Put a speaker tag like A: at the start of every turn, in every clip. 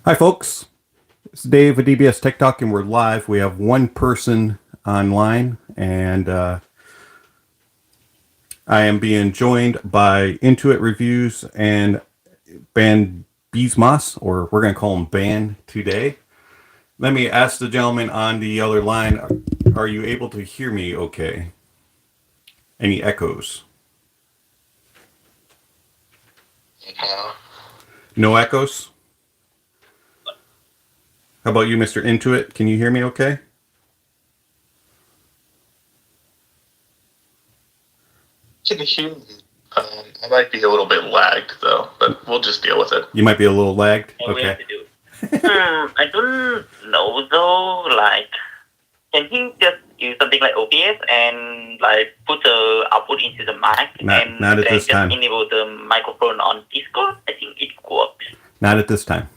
A: Hi, folks. It's Dave with DBS Tech Talk, and we're live. We have one person online, and I am being joined by Intuit Reviews and Ban Beesmas, or we're going to call him Ban today. Let me ask the gentleman on the other line, are you able to hear me okay? Any echoes?
B: No.
A: No echoes? How about you, Mr. Intuit? Can you hear me okay?
B: Can hear you. I might be a little bit lagged though, but we'll just deal with it.
A: You might be a little lagged.
C: What we have
A: Okay.
C: to do. I don't know though. Like, can he just use something like OBS and like put the output into the mic
A: Not
C: and
A: at
C: then
A: this
C: just
A: time.
C: enable the microphone on Discord? I think it works.
A: Not at this time.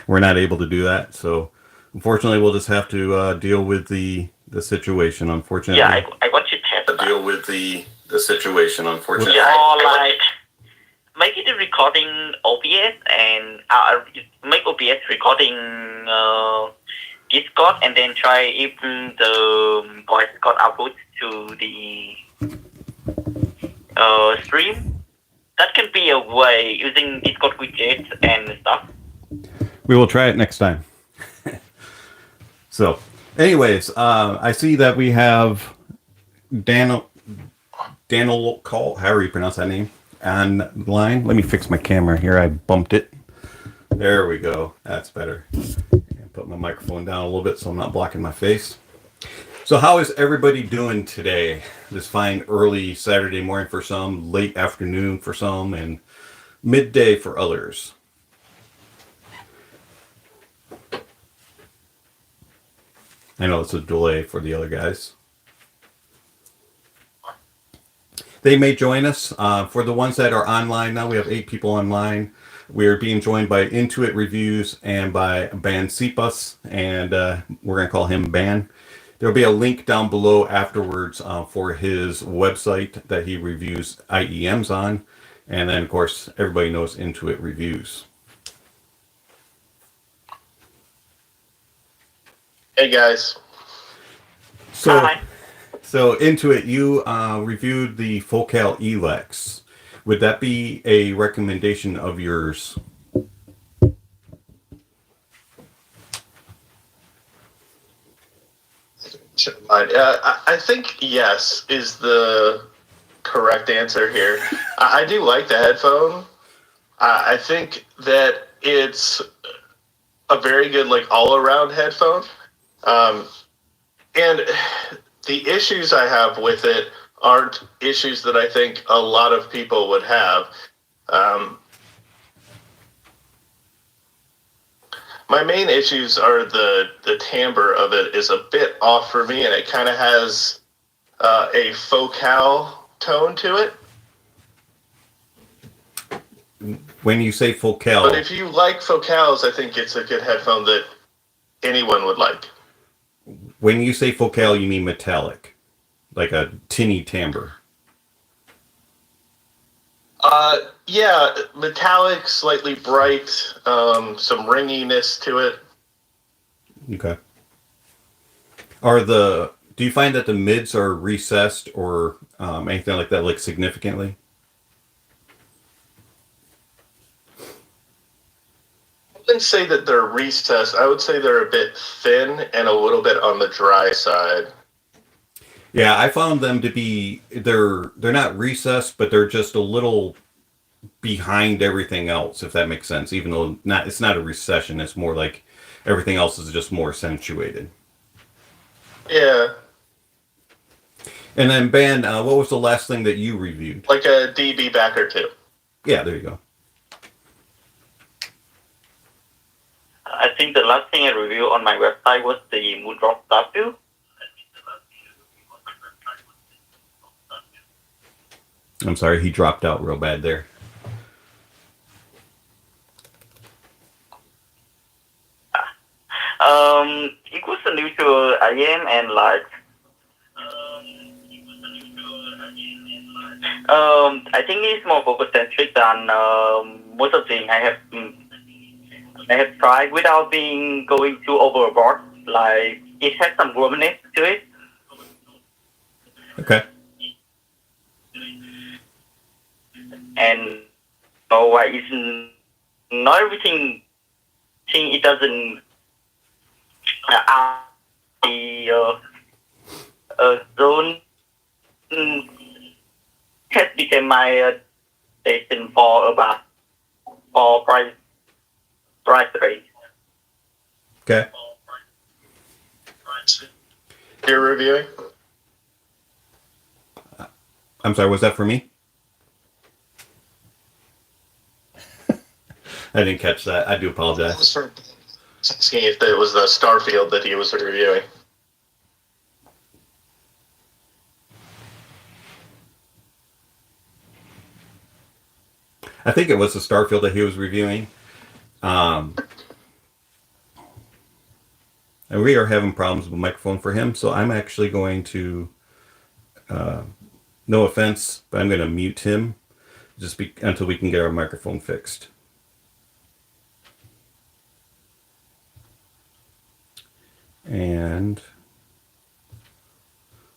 A: We're not able to do that, so unfortunately, we'll just have to deal with the situation. Unfortunately,
C: Yeah, I want to test that.
B: Deal with the situation, unfortunately.
C: Or like make it a recording OBS and make OBS recording Discord and then try if the voice got output to the stream. That can be a way using Discord widgets and stuff.
A: we will try it next time. So, anyways, I see that we have Daniel Call, however you pronounce that name, on the line. Let me fix my camera here. I bumped it. There we go. That's better. Put my microphone down a little bit so I'm not blocking my face. So how is everybody doing today? This fine early Saturday morning for some, late afternoon for some, and midday for others. I know it's a delay for the other guys. They may join us. For the ones that are online now, we have 8 people online. We are being joined by Intuit Reviews and by Ban Cepas, and we're going to call him Ban. There'll be a link down below afterwards for his website that he reviews IEMs on. And then, of course, everybody knows Intuit Reviews.
B: Hey guys.
C: Hi.
A: So Intuit, you reviewed the Focal Elex. Would that be a recommendation of yours?
B: I think yes is the correct answer here. I do like the headphone. I think that it's a very good like all-around headphone. And the issues I have with it aren't issues that I think a lot of people would have. My main issues are the timbre of it is a bit off for me, and it kind of has a focal tone to it.
A: When you say focal,
B: But if you like focals, I think it's a good headphone that anyone would like.
A: when you say focal, you mean metallic, like a tinny timbre.
B: Yeah, metallic, slightly bright, some ringiness to it.
A: Okay. Do you find that the mids are recessed or anything like that, like significantly?
B: I wouldn't say that they're recessed. I would say they're a bit thin and a little bit on the dry side.
A: Yeah, I found them to be they're not recessed, but they're just a little behind everything else, if that makes sense. Even though it's not a recession, it's more like everything else is just more accentuated.
B: Yeah.
A: And then Ben, what was the last thing that you reviewed?
B: Like a DB backer too.
A: Yeah, there you go.
C: I think the last thing I reviewed on my website was the Moondrop statue.
A: I'm sorry, he dropped out real bad there.
C: It was a neutral IM and like I think it's more focus centric than most of the things I have I have tried without being going too overboard. Like it has some warmness to it,
A: Okay.
C: and so why it's not everything. Thing it doesn't the zone has become my station for about for price rate.
A: Okay.
B: You're reviewing?
A: I'm sorry, was that for me? I didn't catch that. I do apologize.
B: Asking if it was the Starfield that he was reviewing.
A: I think it was the Starfield that he was reviewing. And we are having problems with the microphone for him, so I'm actually going to, no offense, but I'm going to mute him until we can get our microphone fixed. And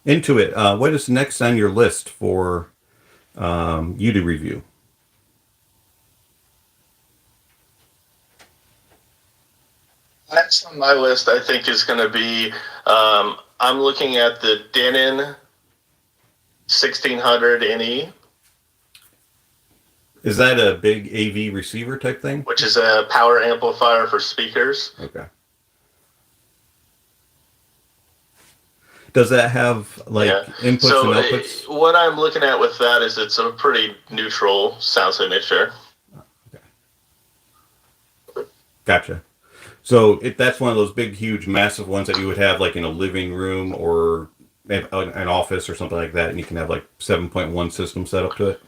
A: Intuit, what is next on your list for you to review?
B: Next on my list, I think, is going to be I'm looking at the Denon 1600 NE,
A: Is that a big AV receiver type thing?
B: which is a power amplifier for speakers.
A: Okay. Does that have like inputs
B: So
A: and outputs?
B: what I'm looking at with that is it's a pretty neutral sound signature.
A: Okay. Gotcha. So that's one of those big, huge, massive ones that you would have like in a living room or an office or something like that, and you can have like 7.1 system set up to it.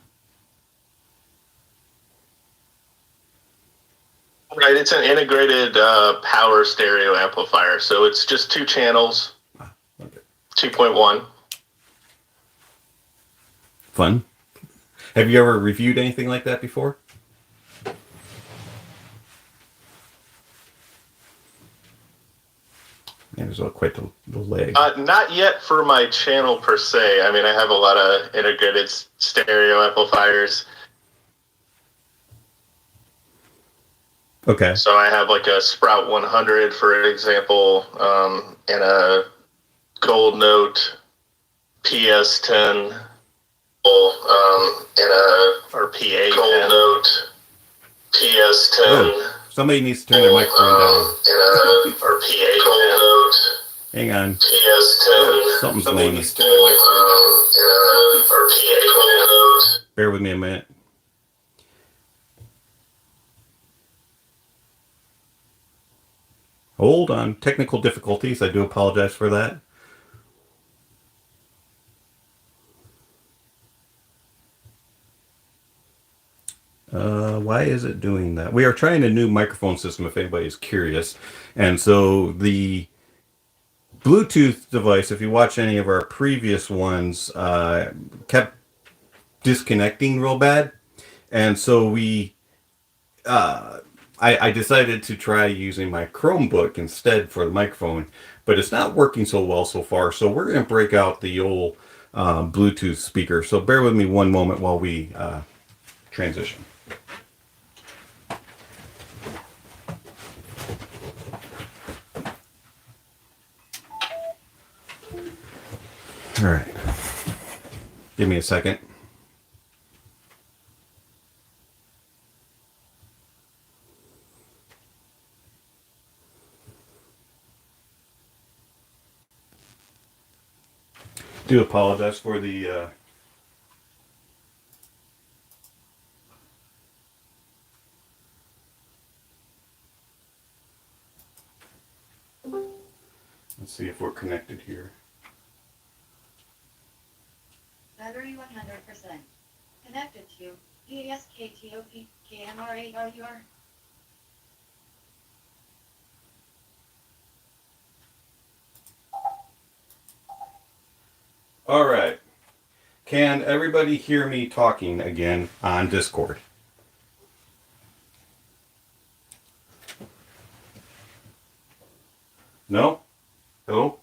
B: Right, it's an integrated power stereo amplifier, so it's just 2 channels,
A: Okay.
B: 2.1.
A: Fun. Have you ever reviewed anything like that before? Man, there's quite the lag.
B: Not yet for my channel per se. I mean, I have a lot of integrated stereo amplifiers.
A: Okay.
B: So I have like a Sprout 100, for example, and a Gold Note PS10, or PA10. Gold Note PS10.
A: Oh, somebody needs to turn their microphone down.
B: Or PA10.
A: Hang on.
B: PS10.
A: Something's
B: Somebody
A: going.
B: needs to turn their microphone down. Or PA10.
A: Bear with me a minute. Hold on. Technical difficulties. I do apologize for that. Why is it doing that? We are trying a new microphone system if anybody's curious. And so the Bluetooth device, if you watch any of our previous ones, kept disconnecting real bad. And so I decided to try using my Chromebook instead for the microphone, but it's not working so well so far. So we're going to break out the old Bluetooth speaker. So bear with me one moment while we transition. All right. Give me a second. Do apologize for the let's see if we're connected here.
D: Battery 100%. Connected to DBS KMR8RUR.
A: All right. Can everybody hear me talking again on Discord? No? Hello?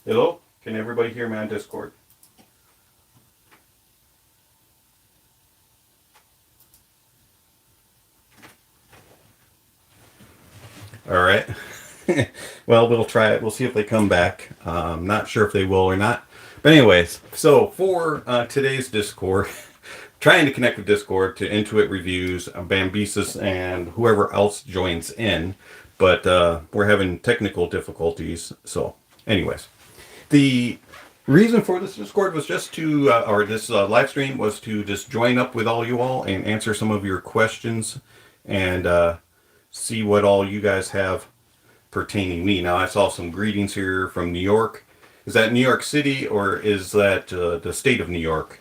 A: Hello? Can everybody hear me on Discord? All right. Well, we'll try it. We'll see if they come back. Not sure if they will or not. But anyways, so for today's Discord, trying to connect with Discord to Intuit Reviews, Bambesis, and whoever else joins in. But we're having technical difficulties. So anyways, the reason for this Discord was just to, or this live stream was to just join up with all you all and answer some of your questions and see what all you guys have pertaining to me. Now, I saw some greetings here from New York. Is that New York City or is that the state of New York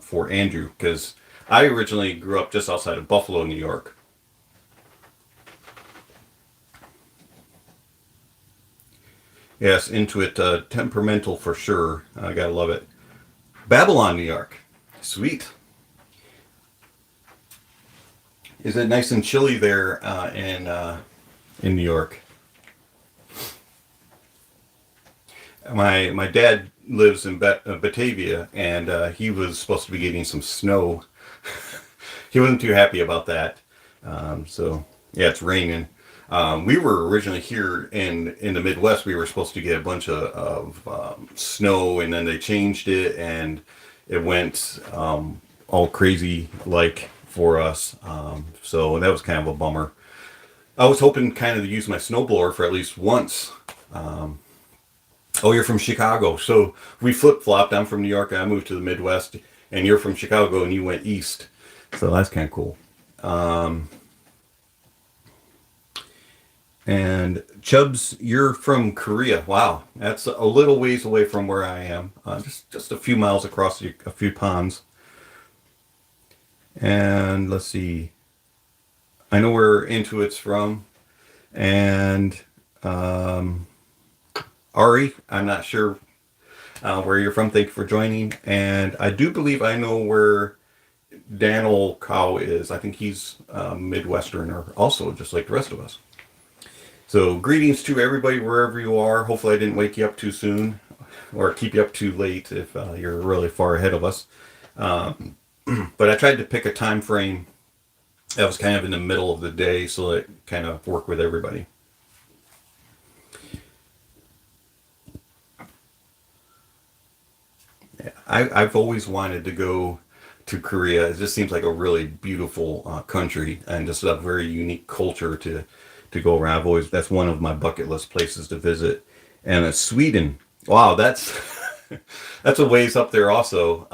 A: for Andrew? Because I originally grew up just outside of Buffalo, New York. Yes, Intuit, temperamental for sure. I gotta love it. Babylon, New York. Sweet. Is it nice and chilly there in New York? My dad lives in Batavia, and he was supposed to be getting some snow. He wasn't too happy about that. So yeah, it's raining. We were originally here in the Midwest. We were supposed to get a bunch of snow, and then they changed it, and it went all crazy like for us. So that was kind of a bummer. I was hoping kind of to use my snowblower for at least once. Oh, you're from Chicago. So we flip-flopped. I'm from New York, and I moved to the Midwest, and you're from Chicago, and you went east. So that's kind of cool. And Chubbs, you're from Korea. Wow, that's a little ways away from where I am. Just a few miles across a few ponds. And let's see. I know where Intuit's from. And Ari, I'm not sure where you're from. Thank you for joining. And I do believe I know where Daniel Cow is. I think he's Midwesterner also, just like the rest of us. So greetings to everybody wherever you are. Hopefully I didn't wake you up too soon or keep you up too late if you're really far ahead of us. But I tried to pick a time frame that was kind of in the middle of the day so it kind of worked with everybody. Yeah, I've always wanted to go to Korea. It just seems like a really beautiful country and just a very unique culture to go around. That's one of my bucket list places to visit. And Sweden. Wow, that's that's a ways up there also.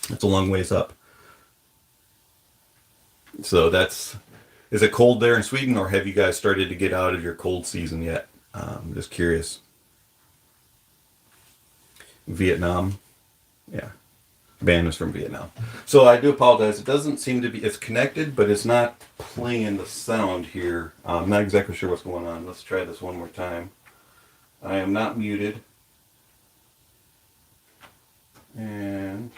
A: That's a long ways up. So is it cold there in Sweden, or have you guys started to get out of your cold season yet? I'm just curious. Vietnam. Yeah. Ban is from Vietnam. So I do apologize. It doesn't seem to be, it's connected, but it's not playing the sound here. I'm not exactly sure what's going on. Let's try this one more time. I am not muted. And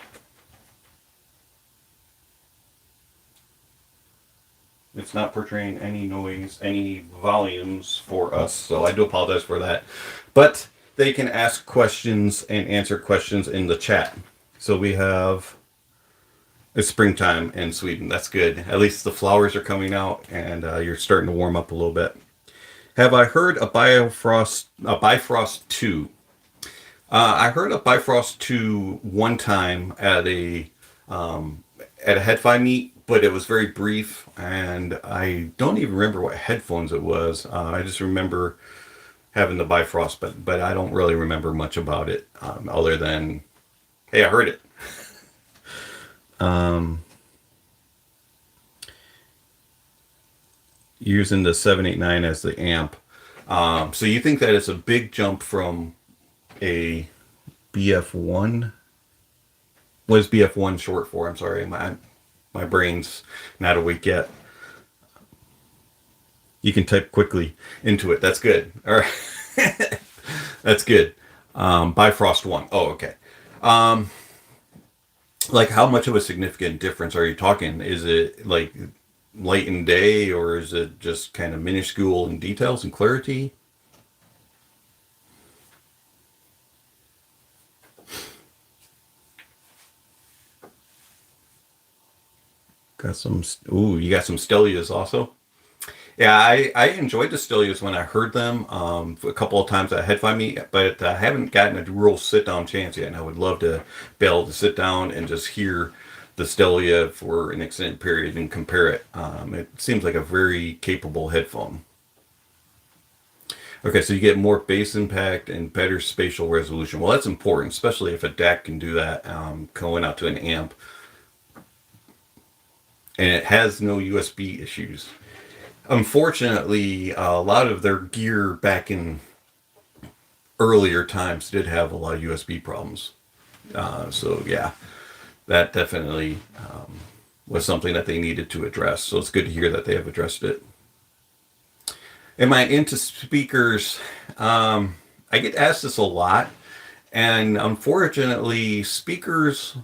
A: it's not portraying any noise, any volumes for us. So I do apologize for that. But they can ask questions and answer questions in the chat. So we have, it's springtime in Sweden. That's good. At least the flowers are coming out and you're starting to warm up a little bit. Have I heard a Bifrost 2? I heard a Bifrost 2 one time at a HeadFi meet, but it was very brief and I don't even remember what headphones it was. I just remember having the Bifrost, but I don't really remember much about it other than, hey, I heard it. Using the 789 as the amp. So you think that it's a big jump from a BF1? What is BF1 short for? I'm sorry, my brain's not awake yet. You can type quickly into it. That's good. All right. That's good. Bifrost 1. Oh, okay. Um, like, how much of a significant difference are you talking? Is it like light and day, or is it just kind of minuscule in details and clarity? Got some. Ooh, you got some Stellias also. Yeah, I enjoyed the Stelios when I heard them a couple of times at Headphone Meet, but I haven't gotten a real sit down chance yet. And I would love to be able to sit down and just hear the Stelia for an extended period and compare it. It seems like a very capable headphone. Okay, so you get more bass impact and better spatial resolution. Well, that's important, especially if a DAC can do that going out to an amp. And it has no USB issues. Unfortunately, a lot of their gear back in earlier times did have a lot of USB problems. So yeah, that definitely was something that they needed to address. So it's good to hear that they have addressed it. Am I into speakers? I get asked this a lot, and unfortunately, speakers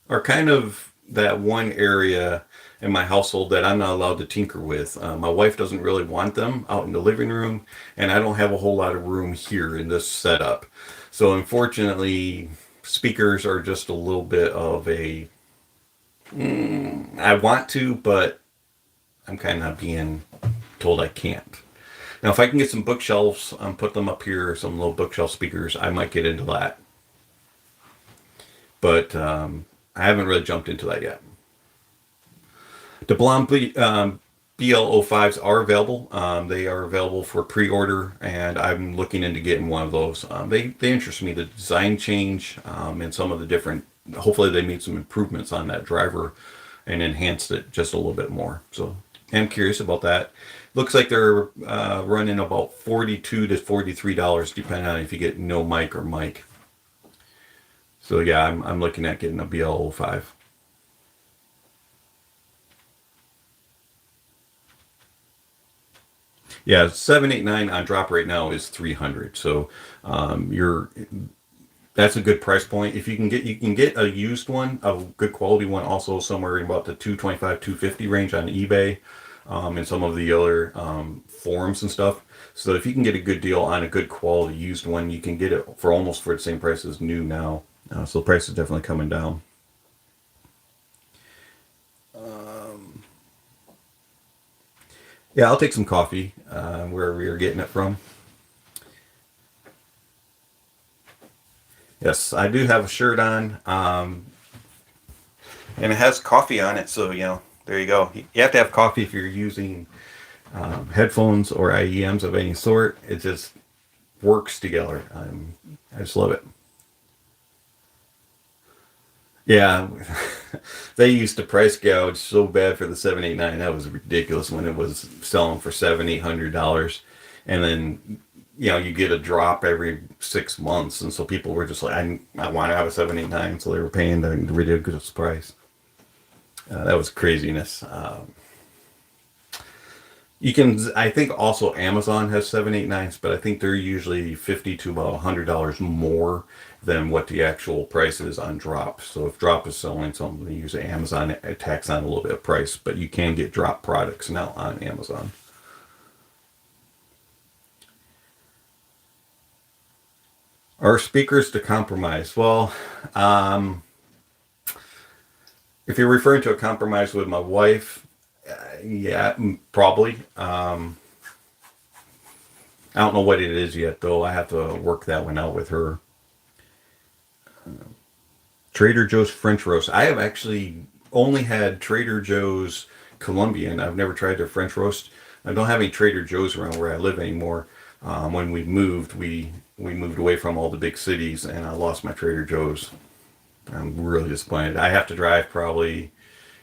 A: are kind of that one area in my household that I'm not allowed to tinker with. My wife doesn't really want them out in the living room, and I don't have a whole lot of room here in this setup. So unfortunately, speakers are just a little bit of a I want to, but I'm kind of being told I can't. Now, if I can get some bookshelves, put them up here, some little bookshelf speakers, I might get into that. But I haven't really jumped into that yet. The Blom BL05s are available. They are available for pre-order, and I'm looking into getting one of those. They interest me. The design change and some of the different. Hopefully, they made some improvements on that driver and enhanced it just a little bit more. So I'm curious about that. Looks like they're running about $42 to $43, depending on if you get no mic or mic. So yeah, I'm looking at getting a BL05. Yeah, 789 on drop right now is 300. So that's a good price point. If you can get a used one, a good quality one, also somewhere in about the 225, 250 range on eBay, and some of the other forums and stuff. So if you can get a good deal on a good quality used one, you can get it for almost for the same price as new now. So the price is definitely coming down. Yeah, I'll take some coffee wherever you're getting it from. Yes, I do have a shirt on, and it has coffee on it. So, there you go. You have to have coffee if you're using headphones or IEMs of any sort. It just works together. I just love it. Yeah, they used to price gouge so bad for the 789. That was ridiculous when it was selling for $700-800, and then you get a drop every 6 months, and so people were just like, I want to have a 789, so they were paying the ridiculous price. That was craziness. You can, I think also Amazon has 789s, but I think they're usually $50 to about $100 more than what the actual price is on Drop. So if Drop is selling something, usually Amazon attacks on a little bit of price, but you can get Drop products now on Amazon. Are speakers to compromise? Well, if you're referring to a compromise with my wife, yeah, probably. I don't know what it is yet, though. I have to work that one out with her. Trader Joe's French roast. I have actually only had Trader Joe's Colombian. I've never tried their French roast. I don't have any Trader Joe's around where I live anymore. When we moved, we moved away from all the big cities, and I lost my Trader Joe's. I'm really disappointed. I have to drive probably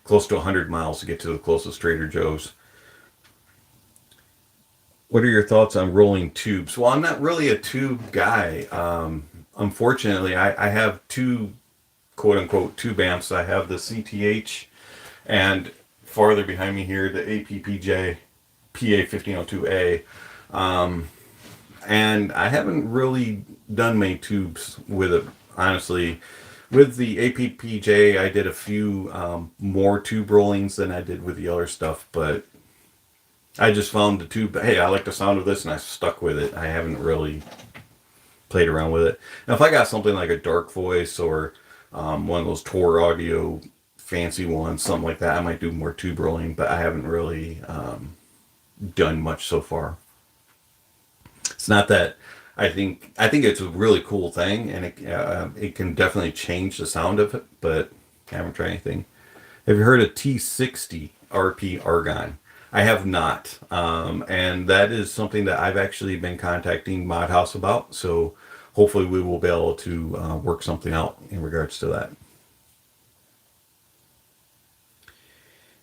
A: close to 100 miles to get to the closest Trader Joe's. What are your thoughts on rolling tubes? Well, I'm not really a tube guy. Unfortunately, I have two quote-unquote tube amps. I have the CTH, and farther behind me here, the APPJ PA1502A. And I haven't really done many tubes with it, honestly. With the APPJ, I did a few more tube rollings than I did with the other stuff, but I just found the tube, hey, I like the sound of this, and I stuck with it. I haven't really played around with it. Now, if I got something like a Dark Voice or one of those Tor Audio fancy ones, something like that, I might do more tube rolling, but I haven't really done much so far. It's not that I think it's a really cool thing, and it can definitely change the sound of it, but I haven't tried anything. Have you heard of T60 RP Argon? I have not, and that is something that I've actually been contacting Mod House about. So hopefully we will be able to work something out in regards to that.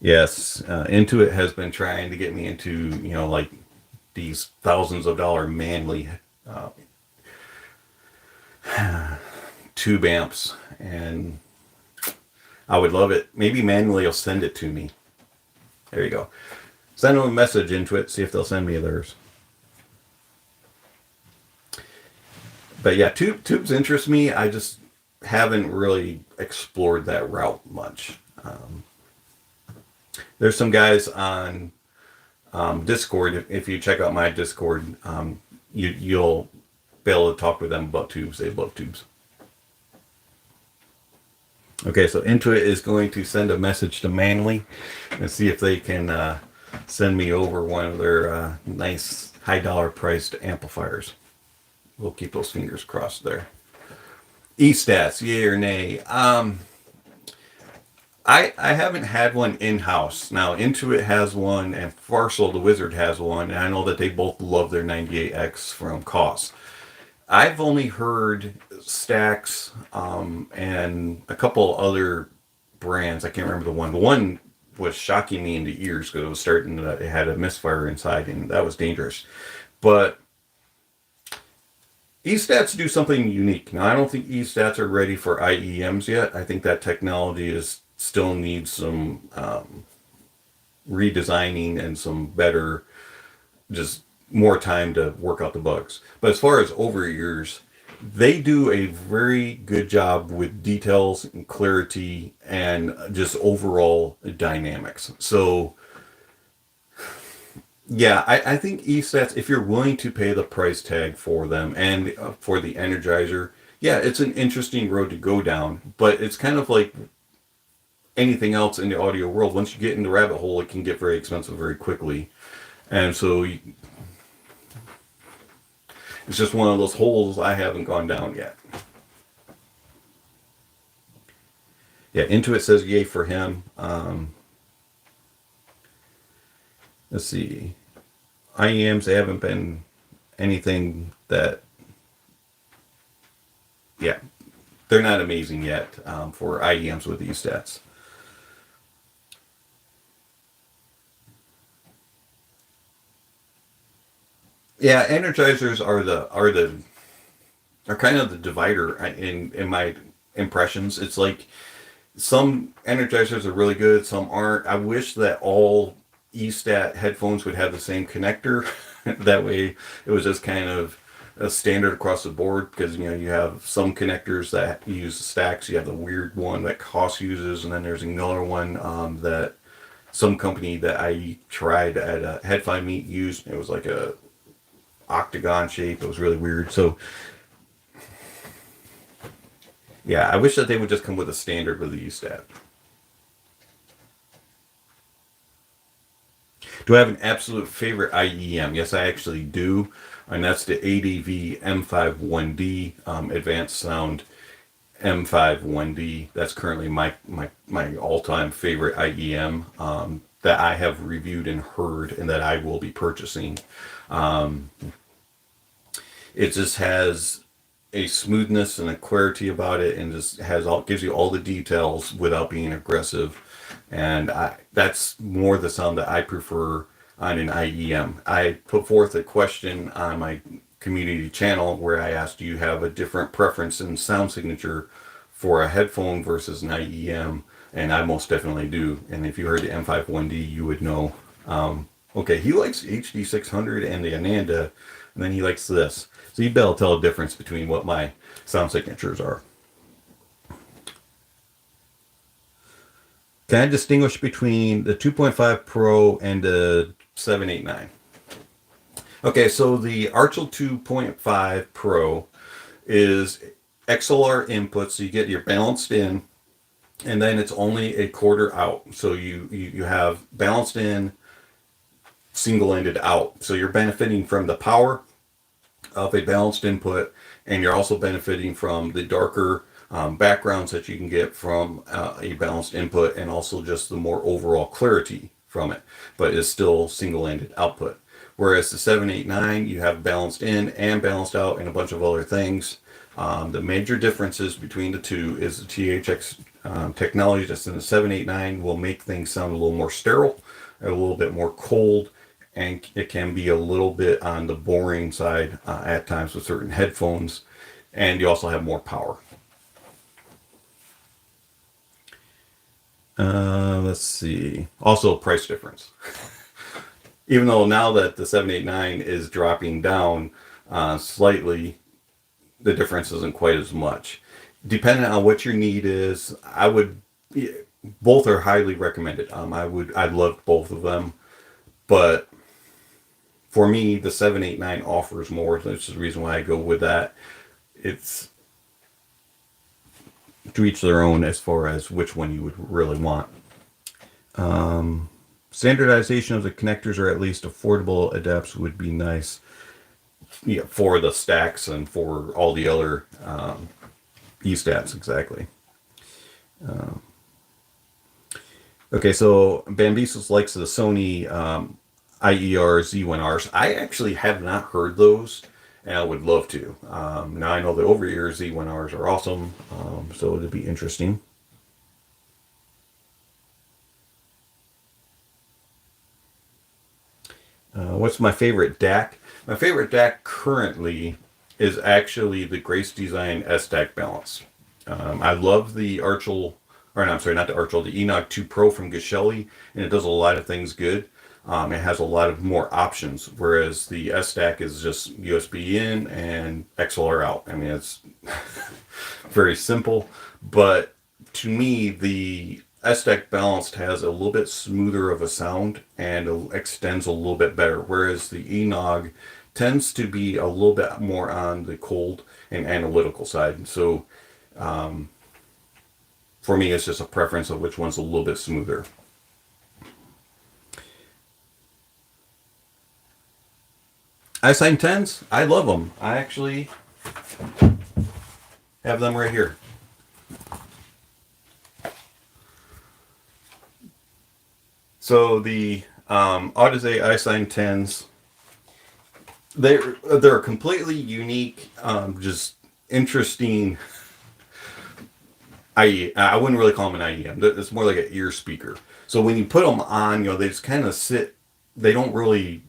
A: Yes, Intuit has been trying to get me into, like these thousands of dollar Manly tube amps, and I would love it. Maybe Manly will send it to me. There you go. Send them a message into it, see if they'll send me theirs. But yeah, tubes interest me. I just haven't really explored that route much. There's some guys on Discord. If you check out my Discord, you'll be able to talk with them about tubes. They love tubes. Okay, so Intuit is going to send a message to Manly and see if they can send me over one of their nice high dollar priced amplifiers. We'll keep those fingers crossed there. E-stats, yay or nay? I haven't had one in-house. Now, Intuit has one, and Farcel the Wizard has one, and I know that they both love their 98X from Koss. I've only heard Stax and a couple other brands. I can't remember the one. The one was shocking me in the ears because it was starting to, it had a misfire inside, and that was dangerous. But E-stats do something unique. Now, I don't think E-stats are ready for IEMs yet. I think that technology still needs some redesigning and some better, just more time to work out the bugs. But as far as over ears, they do a very good job with details and clarity and just overall dynamics. So yeah, I think E-stats, if you're willing to pay the price tag for them and for the Energizer, yeah, it's an interesting road to go down. But it's kind of like anything else in the audio world. Once you get in the rabbit hole, it can get very expensive very quickly. And so it's just one of those holes I haven't gone down yet. Yeah, Intuit says yay for him. Let's see. IEMs, they haven't been anything that, yeah, they're not amazing yet for IEMs with these stats. Yeah, energizers are kind of the divider in my impressions. It's like some energizers are really good, some aren't. I wish that all E-stat headphones would have the same connector. That way it was just kind of a standard across the board, because you have some connectors that use stacks. You have the weird one that Koss uses, and then there's another one that some company that I tried at a Headphone meet used. It was like a octagon shape. It was really weird. So yeah, I wish that they would just come with a standard with the E-stat. Do I have an absolute favorite IEM? Yes, I actually do. And that's the ADV M51D Advanced Sound M51D. That's currently my all-time favorite IEM that I have reviewed and heard and that I will be purchasing. It just has a smoothness and a clarity about it, and just gives you all the details without being aggressive. And that's more the sound that I prefer on an IEM. I put forth a question on my community channel where I asked, do you have a different preference in sound signature for a headphone versus an IEM? And I most definitely do. And if you heard the M51D, you would know. Okay, he likes HD 600 and the Ananda, and then he likes this. So you'd be able to tell a difference between what my sound signatures are. Can I distinguish between the 2.5 Pro and the 789? Okay, so the Archel 2.5 Pro is XLR input, so you get your balanced in, and then it's only a quarter out. So you have balanced in, single-ended out. So you're benefiting from the power of a balanced input, and you're also benefiting from the darker backgrounds that you can get from a balanced input, and also just the more overall clarity from it, but it's still single-ended output. Whereas the 789, you have balanced in and balanced out and a bunch of other things. The major differences between the two is the THX technology that's in the 789 will make things sound a little more sterile, a little bit more cold, and it can be a little bit on the boring side at times with certain headphones, and you also have more power. Let's see. Also, price difference. Even though now that the 789 is dropping down slightly, the difference isn't quite as much. Depending on what your need is, both are highly recommended. I loved both of them, but for me, the 789 offers more. That's the reason why I go with that. It's to each their own as far as which one you would really want. Standardization of the connectors, or at least affordable adapts, would be nice. Yeah, for the stacks and for all the other e-stats, exactly. Okay, so Bambisos likes the Sony IER Z1Rs. I actually have not heard those, and I would love to. Now I know the over-ear Z1Rs are awesome, so it'll be interesting. What's my favorite DAC? My favorite DAC currently is actually the Grace Design S-DAC Balance. I love the Archel, or no, I'm sorry, not the Archel, the Enog 2 Pro from Geshelli, and it does a lot of things good. It has a lot of more options, whereas the S-DAC is just USB in and XLR out. I mean, it's very simple, but to me, the S-DAC Balanced has a little bit smoother of a sound and extends a little bit better, whereas the Enog tends to be a little bit more on the cold and analytical side. So for me, it's just a preference of which one's a little bit smoother. iSign 10s, I love them. I actually have them right here. So the Audeze iSign 10s, they're a completely unique, just interesting IE. I wouldn't really call them an IEM. It's more like an ear speaker. So when you put them on, they just kind of sit. They don't really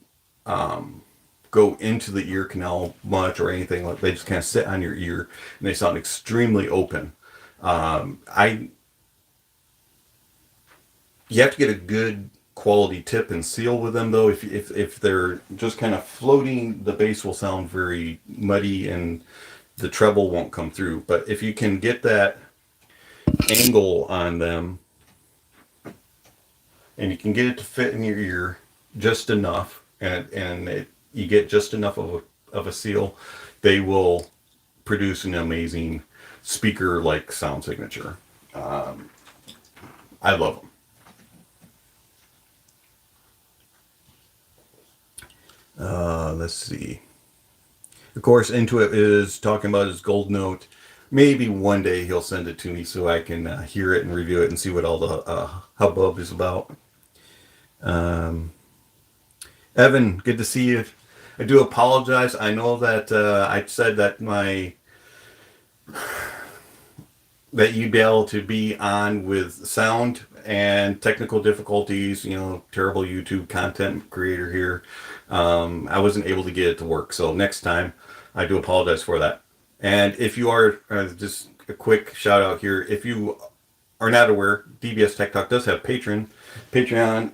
A: go into the ear canal much or anything. Like, they just kind of sit on your ear, and they sound extremely open. You have to get a good quality tip and seal with them, though. If they're just kind of floating, the bass will sound very muddy and the treble won't come through. But if you can get that angle on them and you can get it to fit in your ear just enough, and you get just enough of a seal, they will produce an amazing speaker-like sound signature. I love them. Let's see. Of course, Intuit is talking about his gold note. Maybe one day he'll send it to me so I can hear it and review it and see what all the hubbub is about. Evan, good to see you. I do apologize. I know that I said that that you'd be able to be on with sound and technical difficulties, terrible YouTube content creator here. I wasn't able to get it to work. So next time, I do apologize for that. And if you are, just a quick shout out here, if you are not aware, DBS Tech Talk does have Patreon,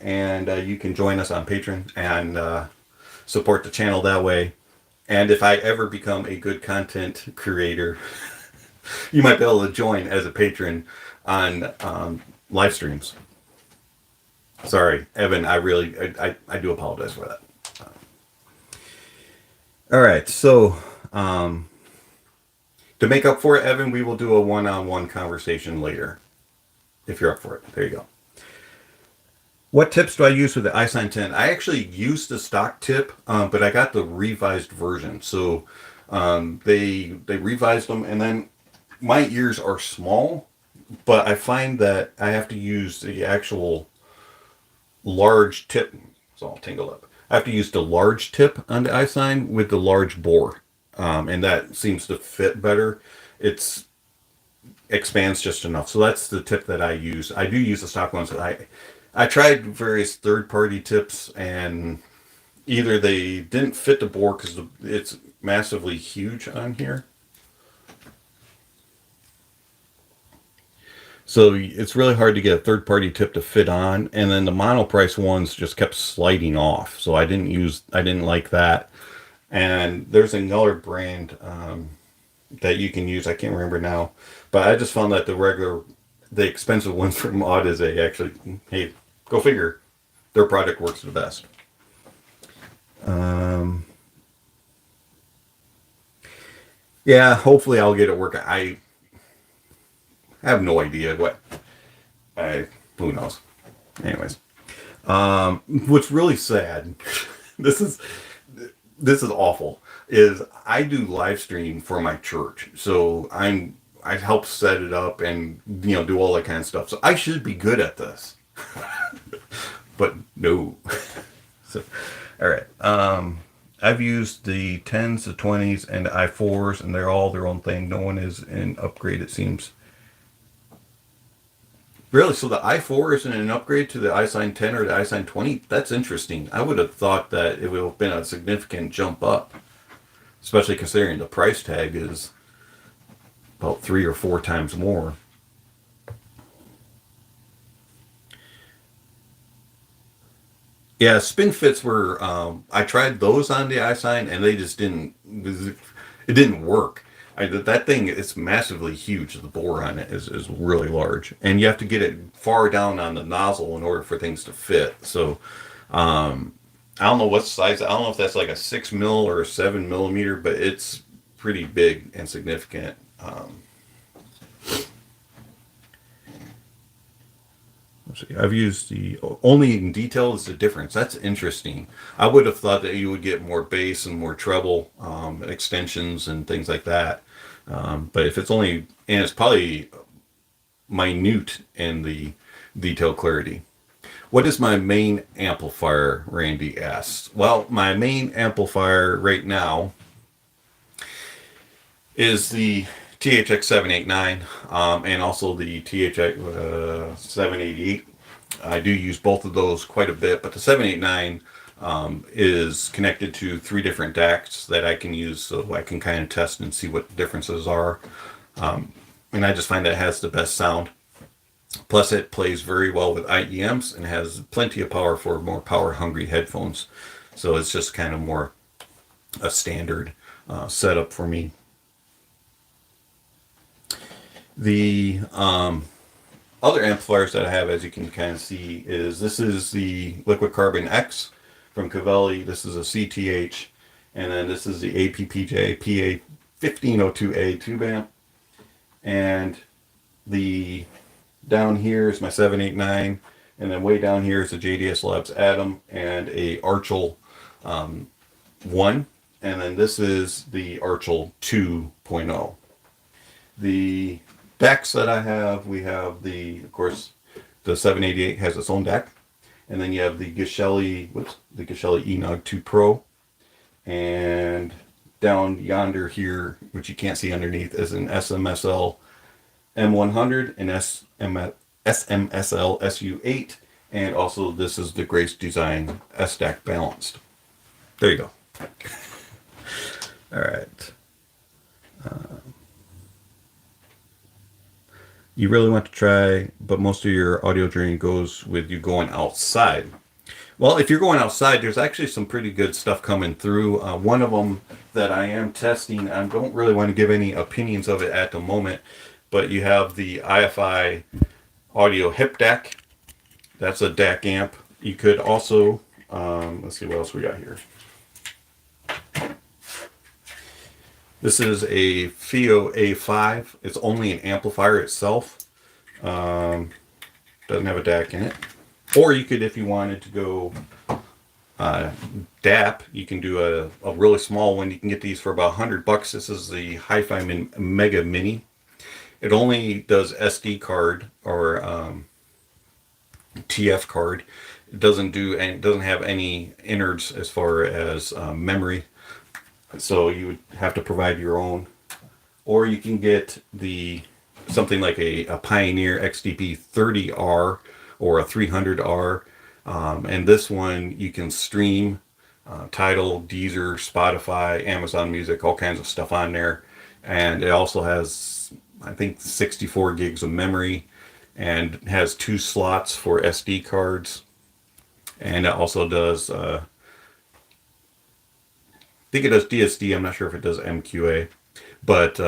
A: and you can join us on Patreon and support the channel that way. And if I ever become a good content creator, you might be able to join as a patron on live streams. Sorry, Evan, I do apologize for that. All right, so to make up for it, Evan, we will do a one-on-one conversation later. If you're up for it. There you go. What tips do I use with the iSign 10? I actually used the stock tip, but I got the revised version. So they revised them, and then my ears are small, but I find that I have to use the actual large tip. It's all tangled up. I have to use the large tip on the iSign with the large bore, and that seems to fit better. It's expands just enough. So that's the tip that I use. I do use the stock ones. I tried various third-party tips, and either they didn't fit the bore because it's massively huge on here. So it's really hard to get a third-party tip to fit on, and then the monoprice ones just kept sliding off. So I didn't like that. And there's another brand that you can use. I can't remember now, but I just found that the expensive ones from Audize actually, hey, go figure, their product works the best. Yeah, hopefully I'll get it working. I have no idea who knows. Anyways, what's really sad, this is awful, is I do live stream for my church. So I help set it up and, do all that kind of stuff. So I should be good at this. But no. So, all right. I've used the 10s, the 20s, and the i4s, and they're all their own thing. No one is an upgrade, it seems. Really? So the i4 isn't an upgrade to the iSign 10 or the iSign 20? That's interesting. I would have thought that it would have been a significant jump up, especially considering the price tag is about 3 or 4 times more. Yeah, spin fits were, I tried those on the iSign and they just it didn't work. That thing, it's massively huge. The bore on it is really large. And you have to get it far down on the nozzle in order for things to fit. So, I don't know what size, I don't know if that's like a 6 mil or a 7 millimeter, but it's pretty big and significant. I've used the only in detail is the difference. That's interesting. I would have thought that you would get more bass and more treble extensions and things like that. But if it's only, and it's probably minute in the detail clarity. What is my main amplifier, Randy asks? Well, my main amplifier right now is the THX 789 and also the THX 788. I do use both of those quite a bit, but the 789 is connected to 3 different DACs that I can use, so I can kind of test and see what the differences are. And I just find that it has the best sound. Plus, it plays very well with IEMs and has plenty of power for more power-hungry headphones. So it's just kind of more a standard setup for me. The other amplifiers that I have, as you can kind of see, this is the Liquid Carbon X from Cavelli. This is a CTH, and then this is the APPJ PA1502A tube amp. And the down here is my 789, and then way down here is the JDS Labs Atom and a Archel 1, and then this is the Archel 2.0. The DACs that I have, we have of course, the 788 has its own DAC, and then you have the Geshelli Enog 2 Pro, and down yonder here, which you can't see underneath, is an SMSL M100 and SMSL SU8, and also this is the Grace Design S-DAC Balanced. There you go. All right. you really want to try, but most of your audio journey goes with you going outside. Well, if you're going outside, there's actually some pretty good stuff coming through. One of them that I am testing, I don't really want to give any opinions of it at the moment, but you have the IFI Audio Hip DAC. That's a DAC amp. You could also, let's see what else we got here. This is a FIO A5. It's only an amplifier itself. Doesn't have a DAC in it. Or you could, if you wanted to go DAP, you can do a really small one. You can get these for about $100. This is the Hi-Fi Mega Mini. It only does SD card or TF card. It doesn't have any innards as far as memory. So you would have to provide your own. Or you can get something like a Pioneer XDP 30R or a 300R. And this one you can stream Tidal, Deezer, Spotify, Amazon Music, all kinds of stuff on there. And it also has, I think, 64 gigs of memory and has 2 slots for SD cards. And it also does, I think it does DSD. I'm not sure if it does MQA. But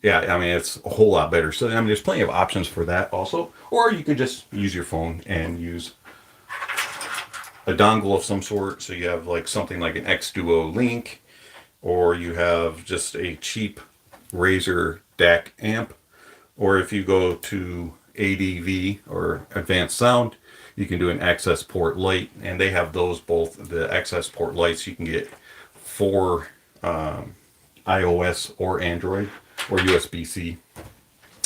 A: yeah, I mean, it's a whole lot better. So, I mean, there's plenty of options for that also. Or you could just use your phone and use a dongle of some sort. So you have like something like an X Duo Link, or you have just a cheap Razer DAC amp. Or if you go to ADV or Advanced Sound, you can do an access port light. And they have those both, the access port lights you can get for iOS or Android or USB-C.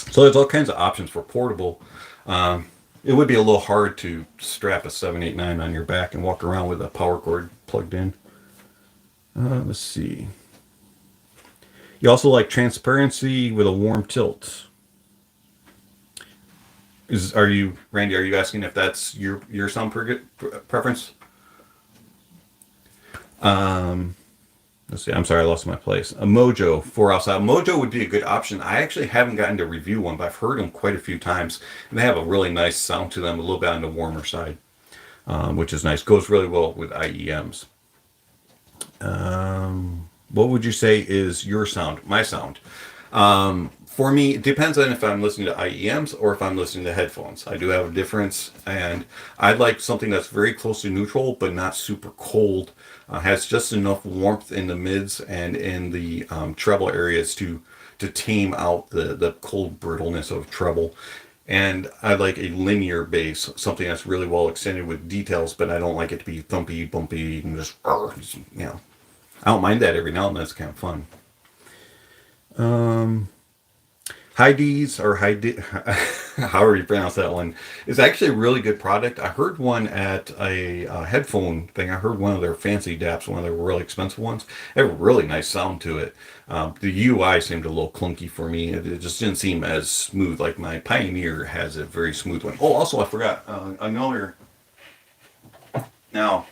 A: So there's all kinds of options for portable. It would be a little hard to strap a 789 on your back and walk around with a power cord plugged in. Let's see. You also like transparency with a warm tilt. Randy, are you asking if that's your sound preference? Let's see. I'm sorry, I lost my place. A Mojo for outside. Mojo would be a good option. I actually haven't gotten to review one, but I've heard them quite a few times, and they have a really nice sound to them, a little bit on the warmer side, which is nice. Goes really well with IEMs. What would you say is your sound? My sound. For me, it depends on if I'm listening to IEMs or if I'm listening to headphones. I do have a difference, and I like something that's very close to neutral, but not super cold. Has just enough warmth in the mids and in the treble areas to tame out the cold brittleness of treble. And I like a linear bass, something that's really well extended with details, but I don't like it to be thumpy, bumpy, and just, you know. I don't mind that every now and then. It's kind of fun. Heidi's, or Heidi, however you pronounce that one, is actually a really good product. I heard one at a headphone thing. I heard one of their fancy DAPs, one of their really expensive ones. They have a really nice sound to it. The UI seemed a little clunky for me. It just didn't seem as smooth. Like my Pioneer has a very smooth one. Oh, also I forgot another. Now,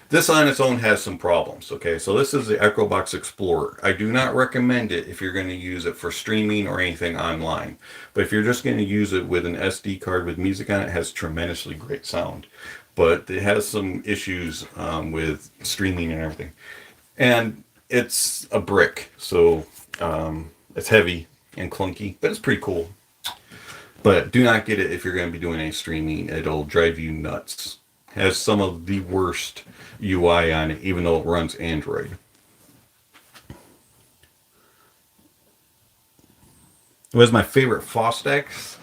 A: this on its own has some problems, okay? So this is the EchoBox Explorer. I do not recommend it if you're going to use it for streaming or anything online. But if you're just going to use it with an SD card with music on it, it has tremendously great sound. But it has some issues with streaming and everything. And it's a brick, so it's heavy and clunky, but it's pretty cool. But do not get it if you're going to be doing any streaming. It'll drive you nuts. Has some of the worst UI on it, even though it runs Android. What is my favorite Fostex?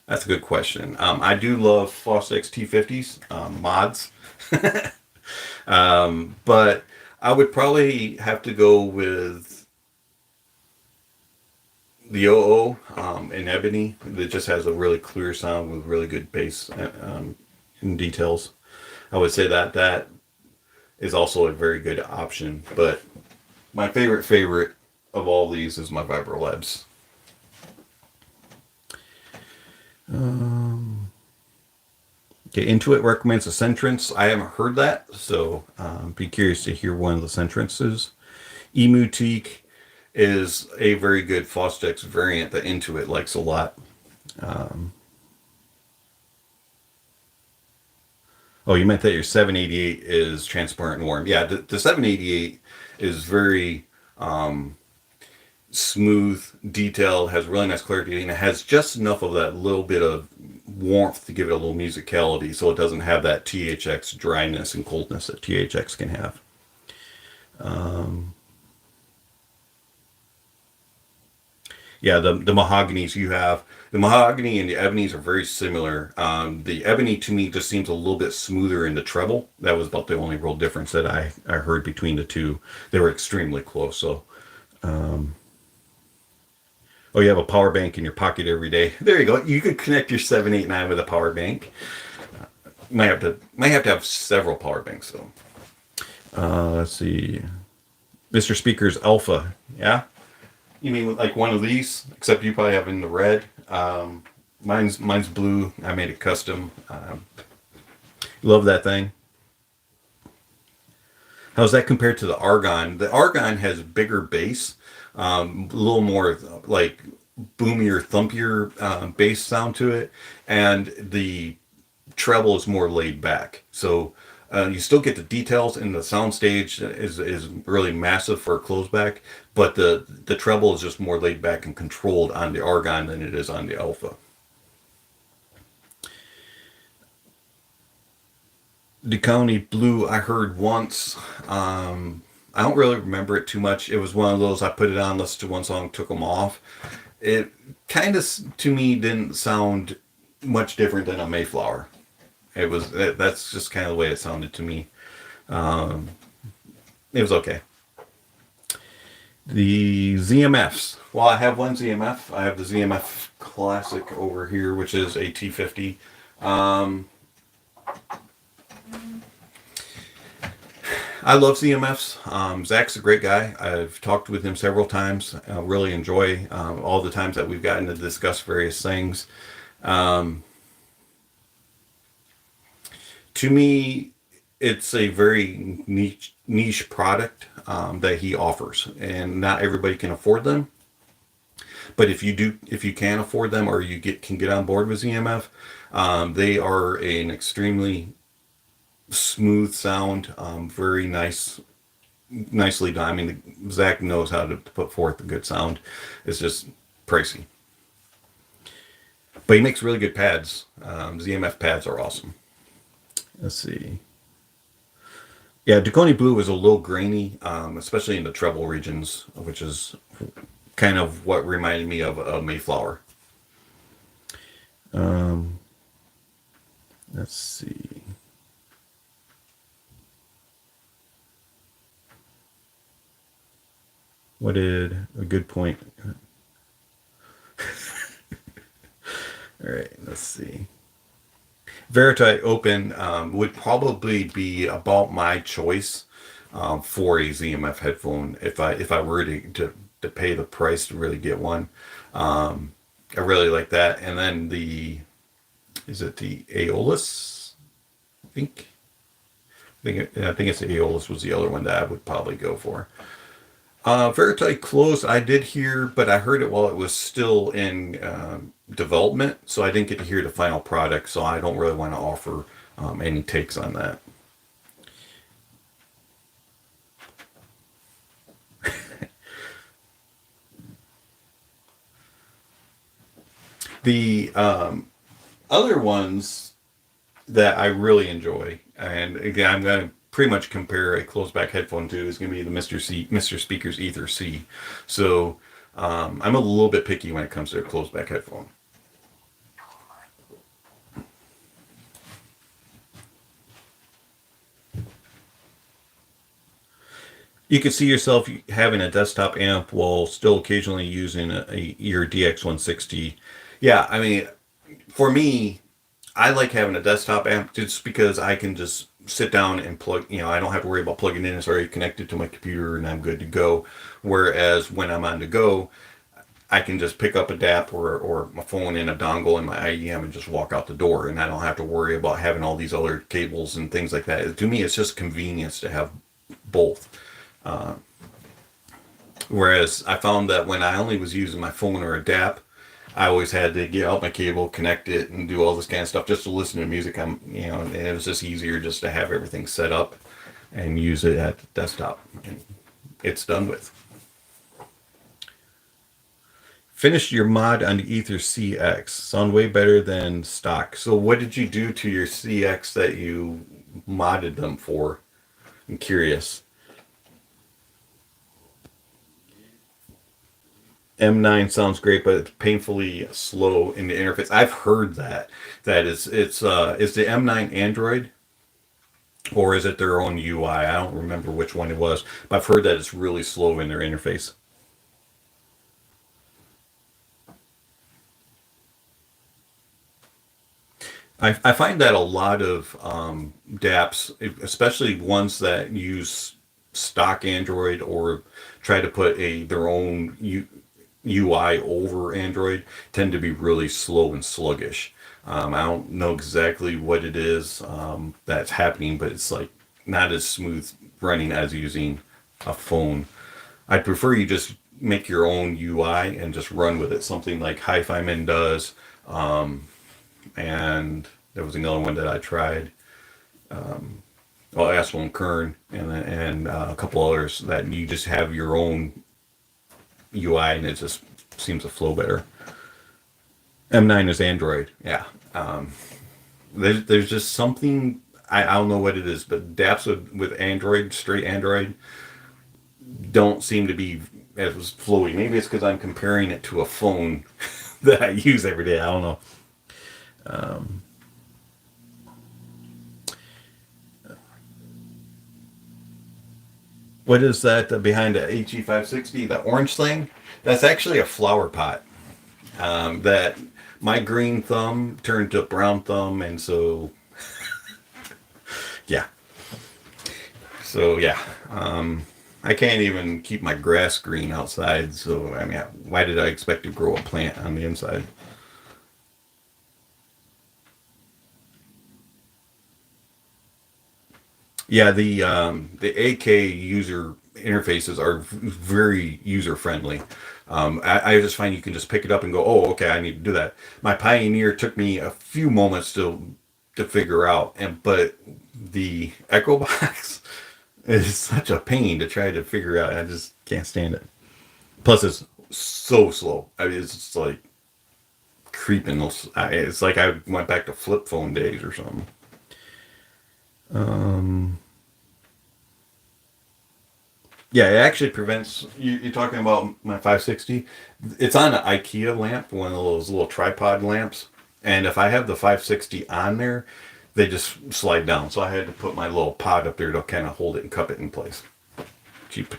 A: That's a good question. I do love Fostex T50s, mods. But I would probably have to go with the OO in Ebony. That just has a really clear sound with really good bass and details. I would say that is also a very good option. But my favorite of all these is my Vibrolabs. Okay, Intuit recommends a Centrance. I haven't heard that, so be curious to hear one of the Centrances. Emutique is a very good Fostex variant that Intuit likes a lot. Oh, you meant that your 788 is transparent and warm. Yeah, the 788 is very smooth, detailed, has really nice clarity, and it has just enough of that little bit of warmth to give it a little musicality, so it doesn't have that THX dryness and coldness that THX can have. Yeah, the mahoganies you have, the mahogany and the ebonies are very similar. The ebony to me just seems a little bit smoother in the treble. That was about the only real difference that I heard between the two. They were extremely close. So, oh, you have a power bank in your pocket every day. There you go. You could connect your 789 with a power bank. Might have to have several power banks though. Let's see, Mr. Speaker's Alpha. Yeah. You mean like one of these? Except you probably have in the red. Mine's blue. I made it custom. Love that thing. How's that compared to the Argon? The Argon has bigger bass, a little more like boomier, thumpier bass sound to it, and the treble is more laid back. So you still get the details, and the soundstage is really massive for a closeback, but the treble is just more laid back and controlled on the Argon than it is on the Alpha. DeCounty Blue, I heard once. I don't really remember it too much. It was one of those I put it on, listened to one song, took them off. It kind of, to me, didn't sound much different than a Mayflower. That's just kind of the way it sounded to me. It was okay. The ZMFs. Well, I have one ZMF. I have the ZMF Classic over here, which is a T50. I love ZMFs. Zach's a great guy. I've talked with him several times. I really enjoy all the times that we've gotten to discuss various things. To me, it's a very niche product that he offers, and not everybody can afford them. But if you can afford them, or can get on board with ZMF, they are an extremely smooth sound, very nicely done. I mean, Zach knows how to put forth a good sound. It's just pricey, but he makes really good pads. ZMF pads are awesome. Let's see. Yeah, DeCounty Blue is a little grainy, especially in the treble regions, which is kind of what reminded me of a Mayflower. Let's see. What did a good point? All right, let's see. Verite Open would probably be about my choice for a ZMF headphone if I were to pay the price to really get one. I really like that. And then is it the Aeolus? I think it's the Aeolus was the other one that I would probably go for. Verite Closed, I did hear, but I heard it while it was still in development, so I didn't get to hear the final product, so I don't really want to offer any takes on that. The other ones that I really enjoy, and again, I'm going to pretty much compare a closed back headphone to, is going to be the Mr. Speaker's Ether C. So I'm a little bit picky when it comes to a closed back headphone. You could see yourself having a desktop amp while still occasionally using your DX160. Yeah, I mean, for me, I like having a desktop amp just because I can just sit down and plug, I don't have to worry about plugging in. It's already connected to my computer and I'm good to go. Whereas when I'm on the go, I can just pick up a DAP or my phone and a dongle and my IEM and just walk out the door. And I don't have to worry about having all these other cables and things like that. To me, it's just convenience to have both. Whereas I found that when I only was using my phone or a DAP, I always had to get out my cable, connect it, and do all this kind of stuff just to listen to music. And it was just easier just to have everything set up and use it at the desktop. And it's done with. Finished your mod on the Ether CX. Sound way better than stock. So what did you do to your CX that you modded them for? I'm curious. M9 sounds great, but it's painfully slow in the interface. I've heard that. Is the M9 Android or is it their own UI? I don't remember which one it was, but I've heard that it's really slow in their interface. I find that a lot of dApps, especially ones that use stock Android or try to put their own UI over Android, tend to be really slow and sluggish. I don't know exactly what it is that's happening, but it's like not as smooth running as using a phone. I'd prefer you just make your own UI and just run with it. Something like Hi-Fi-Man does. And there was another one that I tried. Aswell and Kern, and a couple others that you just have your own UI and it just seems to flow better. M9 is Android, yeah. There's just something, I don't know what it is, but dApps with Android, straight Android, don't seem to be as flowy. Maybe it's because I'm comparing it to a phone that I use every day. I don't know. What is that behind the HE560? The orange thing? That's actually a flower pot. That my green thumb turned to brown thumb, and so yeah. So yeah. I can't even keep my grass green outside. So I mean, why did I expect to grow a plant on the inside? Yeah, the AK user interfaces are very user friendly. I just find you can just pick it up and go, oh, okay, I need to do that. My Pioneer took me a few moments to figure out, but the Echo Box is such a pain to try to figure out. I just can't stand it. Plus, it's so slow. I mean, it's just like creeping. It's like I went back to flip phone days or something. Yeah, it actually prevents you're talking about my 560. It's on an IKEA lamp, one of those little tripod lamps. And if I have the 560 on there, they just slide down. So I had to put my little pod up there to kind of hold it and cup it in place. Cheap.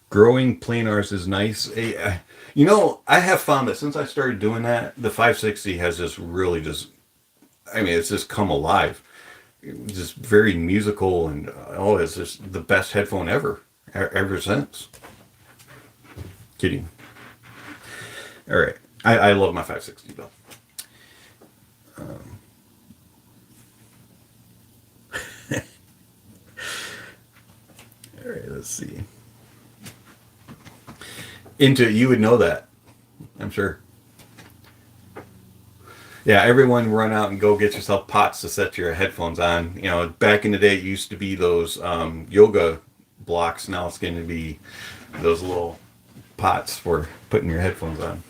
A: Growing planars is nice. I have found that since I started doing that, the 560 has just really it's just come alive. Just very musical and it's just the best headphone ever since. Kidding. All right, I love my 560 though. All right, let's see. You would know that, I'm sure. Yeah, everyone run out and go get yourself pots to set your headphones on. Back in the day, it used to be those yoga blocks. Now it's going to be those little pots for putting your headphones on.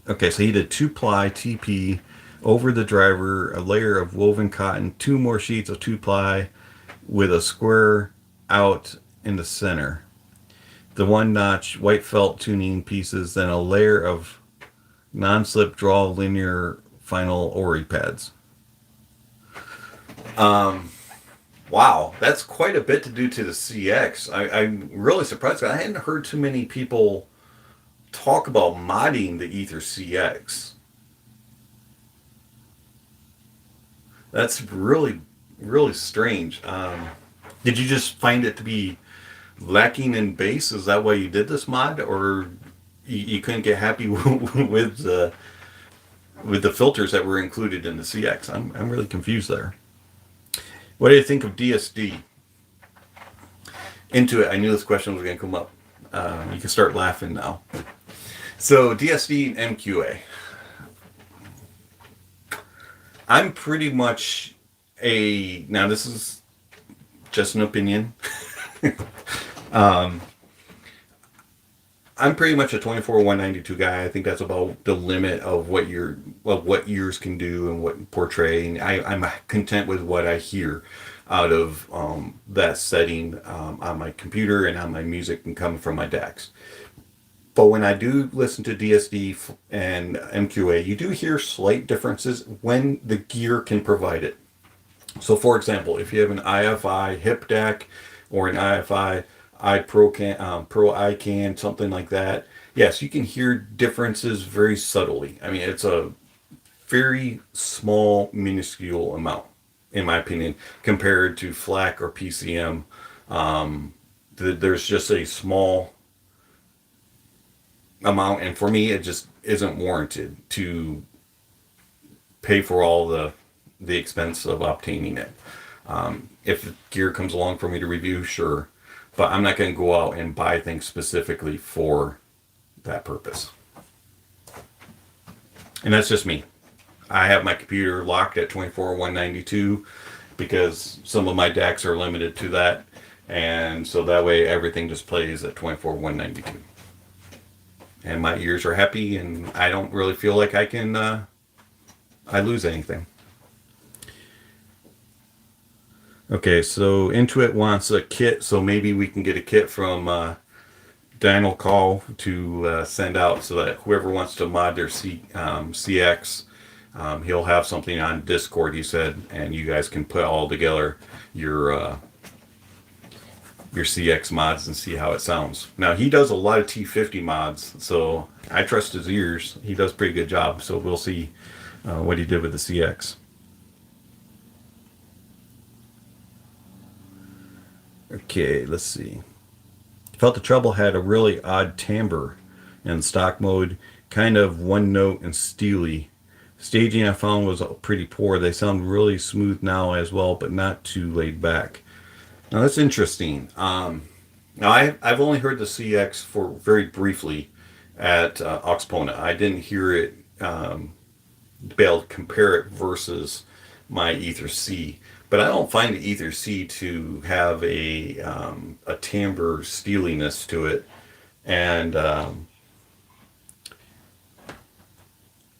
A: Okay, so he did 2-ply TP over the driver, a layer of woven cotton, 2 more sheets of 2-ply with a square out in the center. The 1-notch white felt tuning pieces, then a layer of non-slip draw linear final Ori pads. Wow, that's quite a bit to do to the CX. I'm really surprised. I hadn't heard too many people talk about modding the Ether CX. That's really, really strange. Did you just find it to be lacking in bass? Is that why you did this mod, or you couldn't get happy with with the filters that were included in the CX. I'm really confused there. What do you think of DSD? Into it, I knew this question was going to come up. You can start laughing now. So DSD and MQA. I'm pretty much now this is just an opinion. I'm pretty much a 24-192 guy. I think that's about the limit of what yours can do and what portray. And I'm content with what I hear out of that setting on my computer and on my music and coming from my DACs. But when I do listen to DSD and MQA, you do hear slight differences when the gear can provide it. So for example, if you have an IFI hip DAC or an IFI Pro iCan, something like that, yes, you can hear differences very subtly. I mean, it's a very small, minuscule amount, in my opinion, compared to FLAC or PCM. There's just a small amount, and for me it just isn't warranted to pay for all the expense of obtaining it. If gear comes along for me to review, sure, but I'm not going to go out and buy things specifically for that purpose. And that's just me. I have my computer locked at 24-192 because some of my DACs are limited to that, and so that way everything just plays at 24-192. And my ears are happy, and I don't really feel like I lose anything. Okay, so Intuit wants a kit, so maybe we can get a kit from Daniel Call to send out so that whoever wants to mod their CX, he'll have something on Discord, he said, and you guys can put all together your CX mods and see how it sounds. Now, he does a lot of T50 mods, so I trust his ears. He does a pretty good job, so we'll see what he did with the CX. Okay, let's see. Felt the treble had a really odd timbre in stock mode, kind of one note and steely. Staging I found was pretty poor. They sound really smooth now as well, but not too laid back. Now that's interesting. Now I've only heard the CX for very briefly at Auxpona. I didn't hear it be able to compare it versus my Ether C, but I don't find the Ether C to have a timbre steeliness to it. And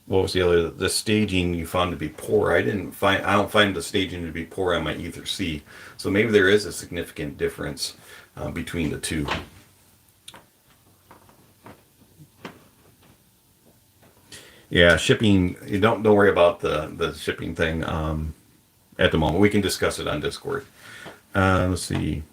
A: what was the other? The staging you found to be poor. I don't find the staging to be poor on my Ether C. So maybe there is a significant difference between the two. Yeah, shipping. You don't worry about the shipping thing at the moment. We can discuss it on Discord. Let's see.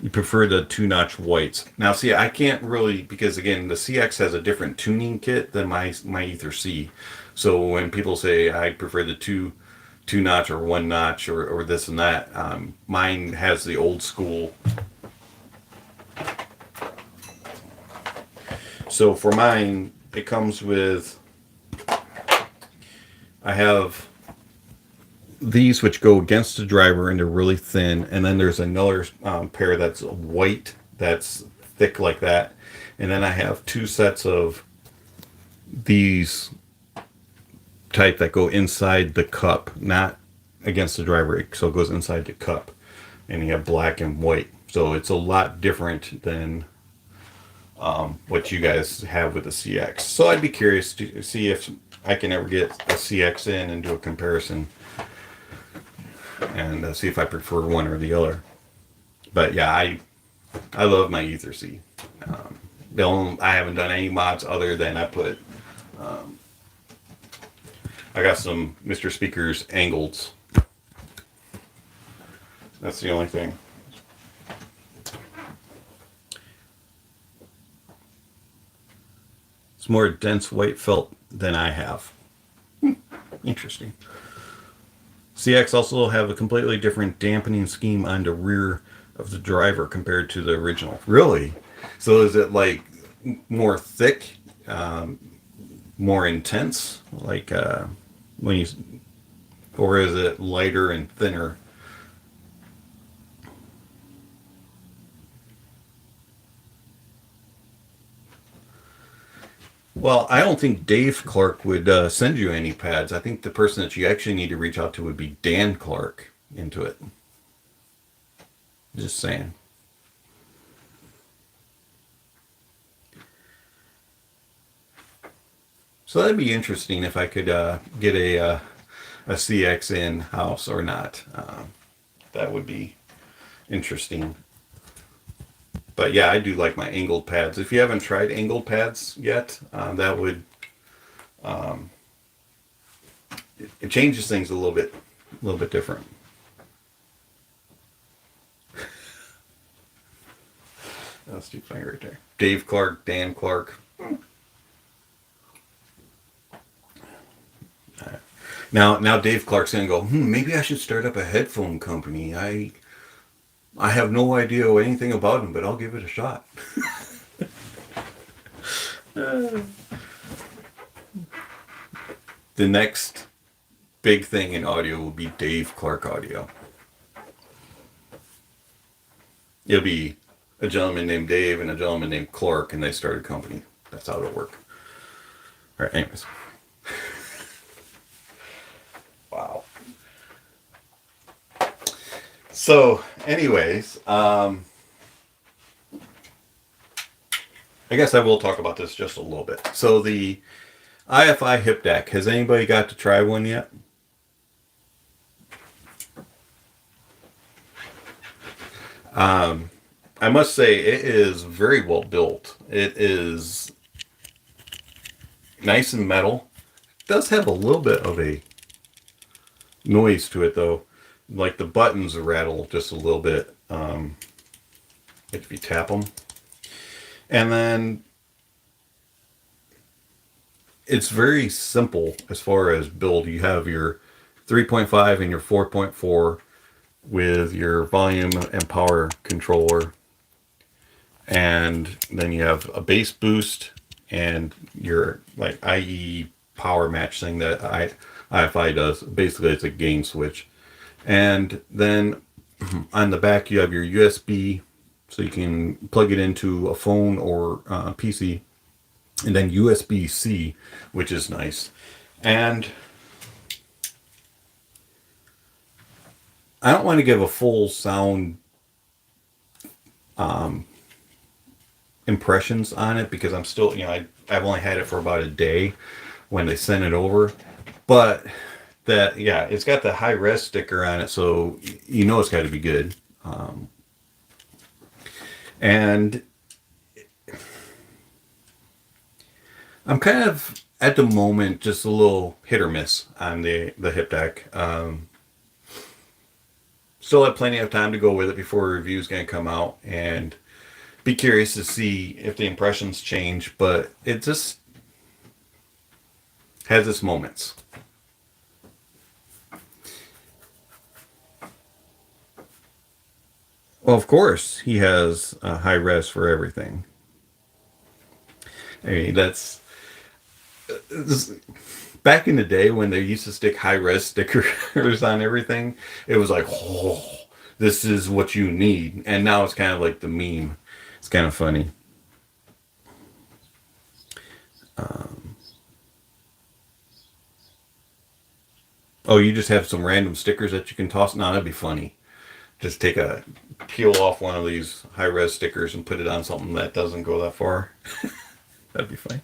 A: You prefer the 2-notch whites. Now, see, I can't really, because again, the CX has a different tuning kit than my Ether C. So when people say I prefer the two-notch or 1-notch or this and that, mine has the old school. So for mine, it comes with, I have these which go against the driver and they're really thin, and then there's another pair that's white that's thick like that, and then I have 2 sets of these type that go inside the cup, not against the driver, so it goes inside the cup, and you have black and white, so it's a lot different than what you guys have with the CX. So I'd be curious to see if I can ever get a CX in and do a comparison and see if I prefer one or the other. But yeah, I love my Ether C. I haven't done any mods other than I put I got some Mr. Speakers angles. That's the only thing. It's more dense white felt than I have. Interesting. CX also have a completely different dampening scheme on the rear of the driver compared to the original. Really? So is it like more thick more intense, like when you, or is it lighter and thinner? Well, I don't think Dave Clark would send you any pads. I think the person that you actually need to reach out to would be Dan Clark into it. Just saying. So that'd be interesting if I could get a CX in house or not. That would be interesting. But yeah, I do like my angled pads. If you haven't tried angled pads yet, that would it changes things a little bit different. That's too funny right there. Dave Clark, Dan Clark. Now Dave Clark's gonna go, maybe I should start up a headphone company. I have no idea anything about them, but I'll give it a shot. The next big thing in audio will be Dave Clark Audio. It'll be a gentleman named Dave and a gentleman named Clark, and they started a company. That's how it'll work. All right, anyways. Wow. So, anyways, I guess I will talk about this just a little bit. So the IFI hip deck, has anybody got to try one yet? I must say it is very well built. It is nice and metal. It does have a little bit of a noise to it though. Like the buttons rattle just a little bit if you tap them. And then it's very simple as far as build. You have your 3.5 and your 4.4 with your volume and power controller. And then you have a bass boost and your like IE power match thing that IFI does. Basically, it's a gain switch. And then on the back, you have your USB, so you can plug it into a phone or PC. And then USB-C, which is nice. And I don't want to give a full sound impressions on it because I'm still, I've only had it for about a day when they sent it over. But that, yeah, it's got the high res sticker on it, so it's got to be good. And I'm kind of at the moment just a little hit or miss on the hip deck. Still have plenty of time to go with it before a review is going to come out, and be curious to see if the impressions change, but it just has its moments. Well, of course, he has high res for everything. I mean, that's back in the day when they used to stick high res stickers on everything. It was like, oh, this is what you need, and now it's kind of like the meme. It's kind of funny. Oh, you just have some random stickers that you can toss? No, that'd be funny. Just peel off one of these high-res stickers and put it on something that doesn't go that far. That'd be funny.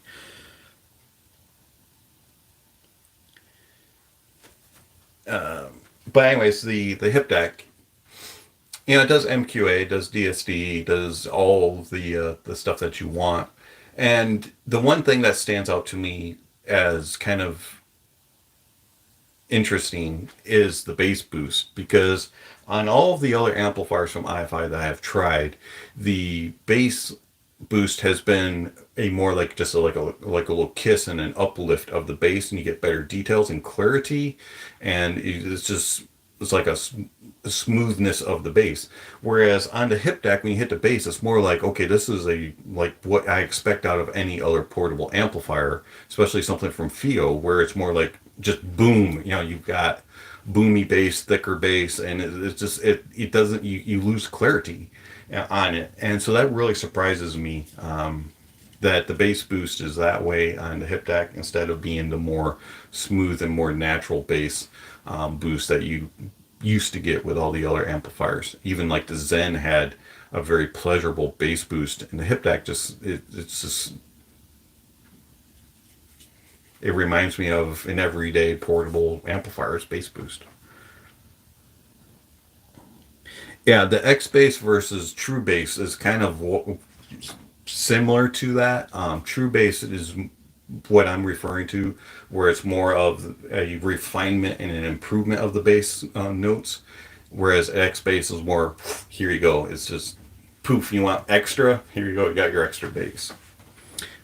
A: But anyways, the hip deck, it does MQA, does DSD, does all the stuff that you want. And the one thing that stands out to me as kind of interesting is the bass boost, because on all of the other amplifiers from IFI that I have tried, the bass boost has been a more like just like a little kiss and an uplift of the bass, and you get better details and clarity, and it's just it's like a smoothness of the bass. Whereas on the hip deck, when you hit the bass, it's more like, okay, this is like what I expect out of any other portable amplifier, especially something from Fio, where it's more like just boom. You've got boomy bass, thicker bass, and it's just it doesn't you lose clarity on it, and so that really surprises me. That the bass boost is that way on the hip deck instead of being the more smooth and more natural bass boost that you used to get with all the other amplifiers. Even like the Zen had a very pleasurable bass boost, and the hip deck it reminds me of an everyday portable amplifier's bass boost. Yeah, the X bass versus true bass is kind of similar to that. True bass is what I'm referring to, where it's more of a refinement and an improvement of the bass notes, whereas X bass is more, here you go, it's just poof, you want extra, here you go, you got your extra bass.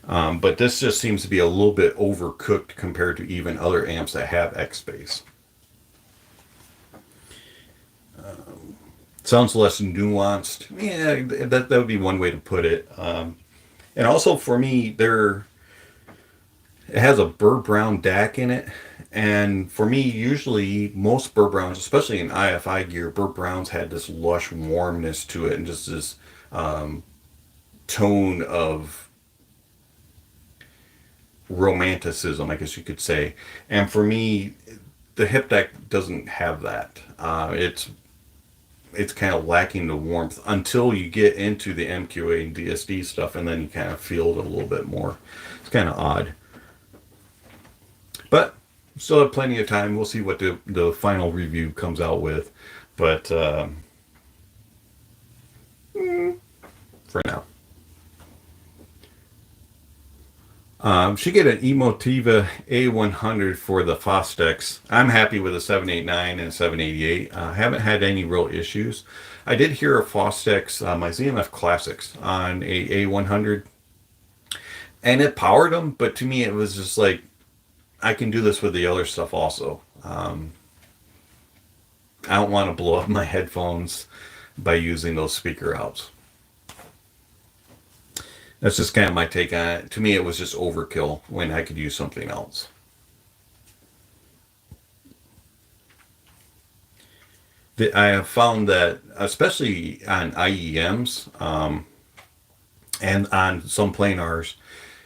A: But this just seems to be a little bit overcooked compared to even other amps that have X bass. Sounds less nuanced. Yeah, that would be one way to put it. And also for me, it has a Burr Brown DAC in it. And for me, usually most Burr Browns, especially in IFI gear, Burr Browns had this lush warmness to it and just this tone of romanticism, I guess you could say. And for me, the hip deck doesn't have that. It's kind of lacking the warmth until you get into the MQA and DSD stuff, and then you kind of feel it a little bit more. It's kind of odd. But still have plenty of time. We'll see what the final review comes out with. But for now. Should get an Emotiva A100 for the Fostex. I'm happy with a 789 and 788. Haven't had any real issues. I did hear a Fostex, my ZMF Classics, on a A100, and it powered them, but to me it was just like, I can do this with the other stuff also. I don't want to blow up my headphones by using those speaker outs. That's just kind of my take on it. To me, it was just overkill when I could use something else. I have found that, especially on IEMs and on some planars,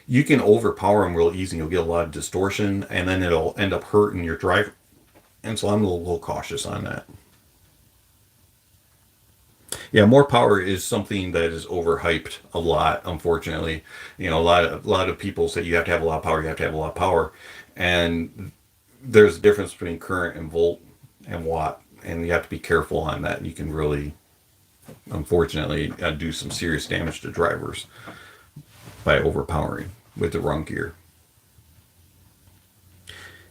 A: you can overpower them real easy. You'll get a lot of distortion, and then it'll end up hurting your driver. And so I'm a little cautious on that. Yeah, more power is something that is overhyped a lot, unfortunately. A lot of people say you have to have a lot of power, you have to have a lot of power. And there's a difference between current and volt and watt, and you have to be careful on that. You can really, unfortunately, do some serious damage to drivers by overpowering with the wrong gear.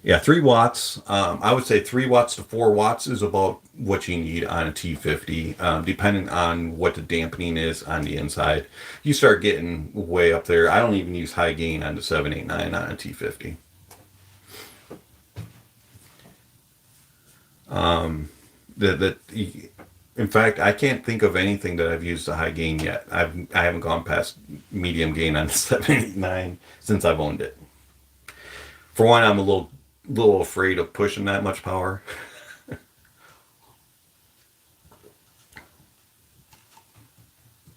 A: Yeah, 3 watts. I would say 3 watts to 4 watts is about what you need on a T50, depending on what the dampening is on the inside. You start getting way up there. I don't even use high gain on the 789 on a T50. In fact, I can't think of anything that I've used a high gain yet. I haven't gone past medium gain on the 789 since I've owned it. For one, I'm a little afraid of pushing that much power.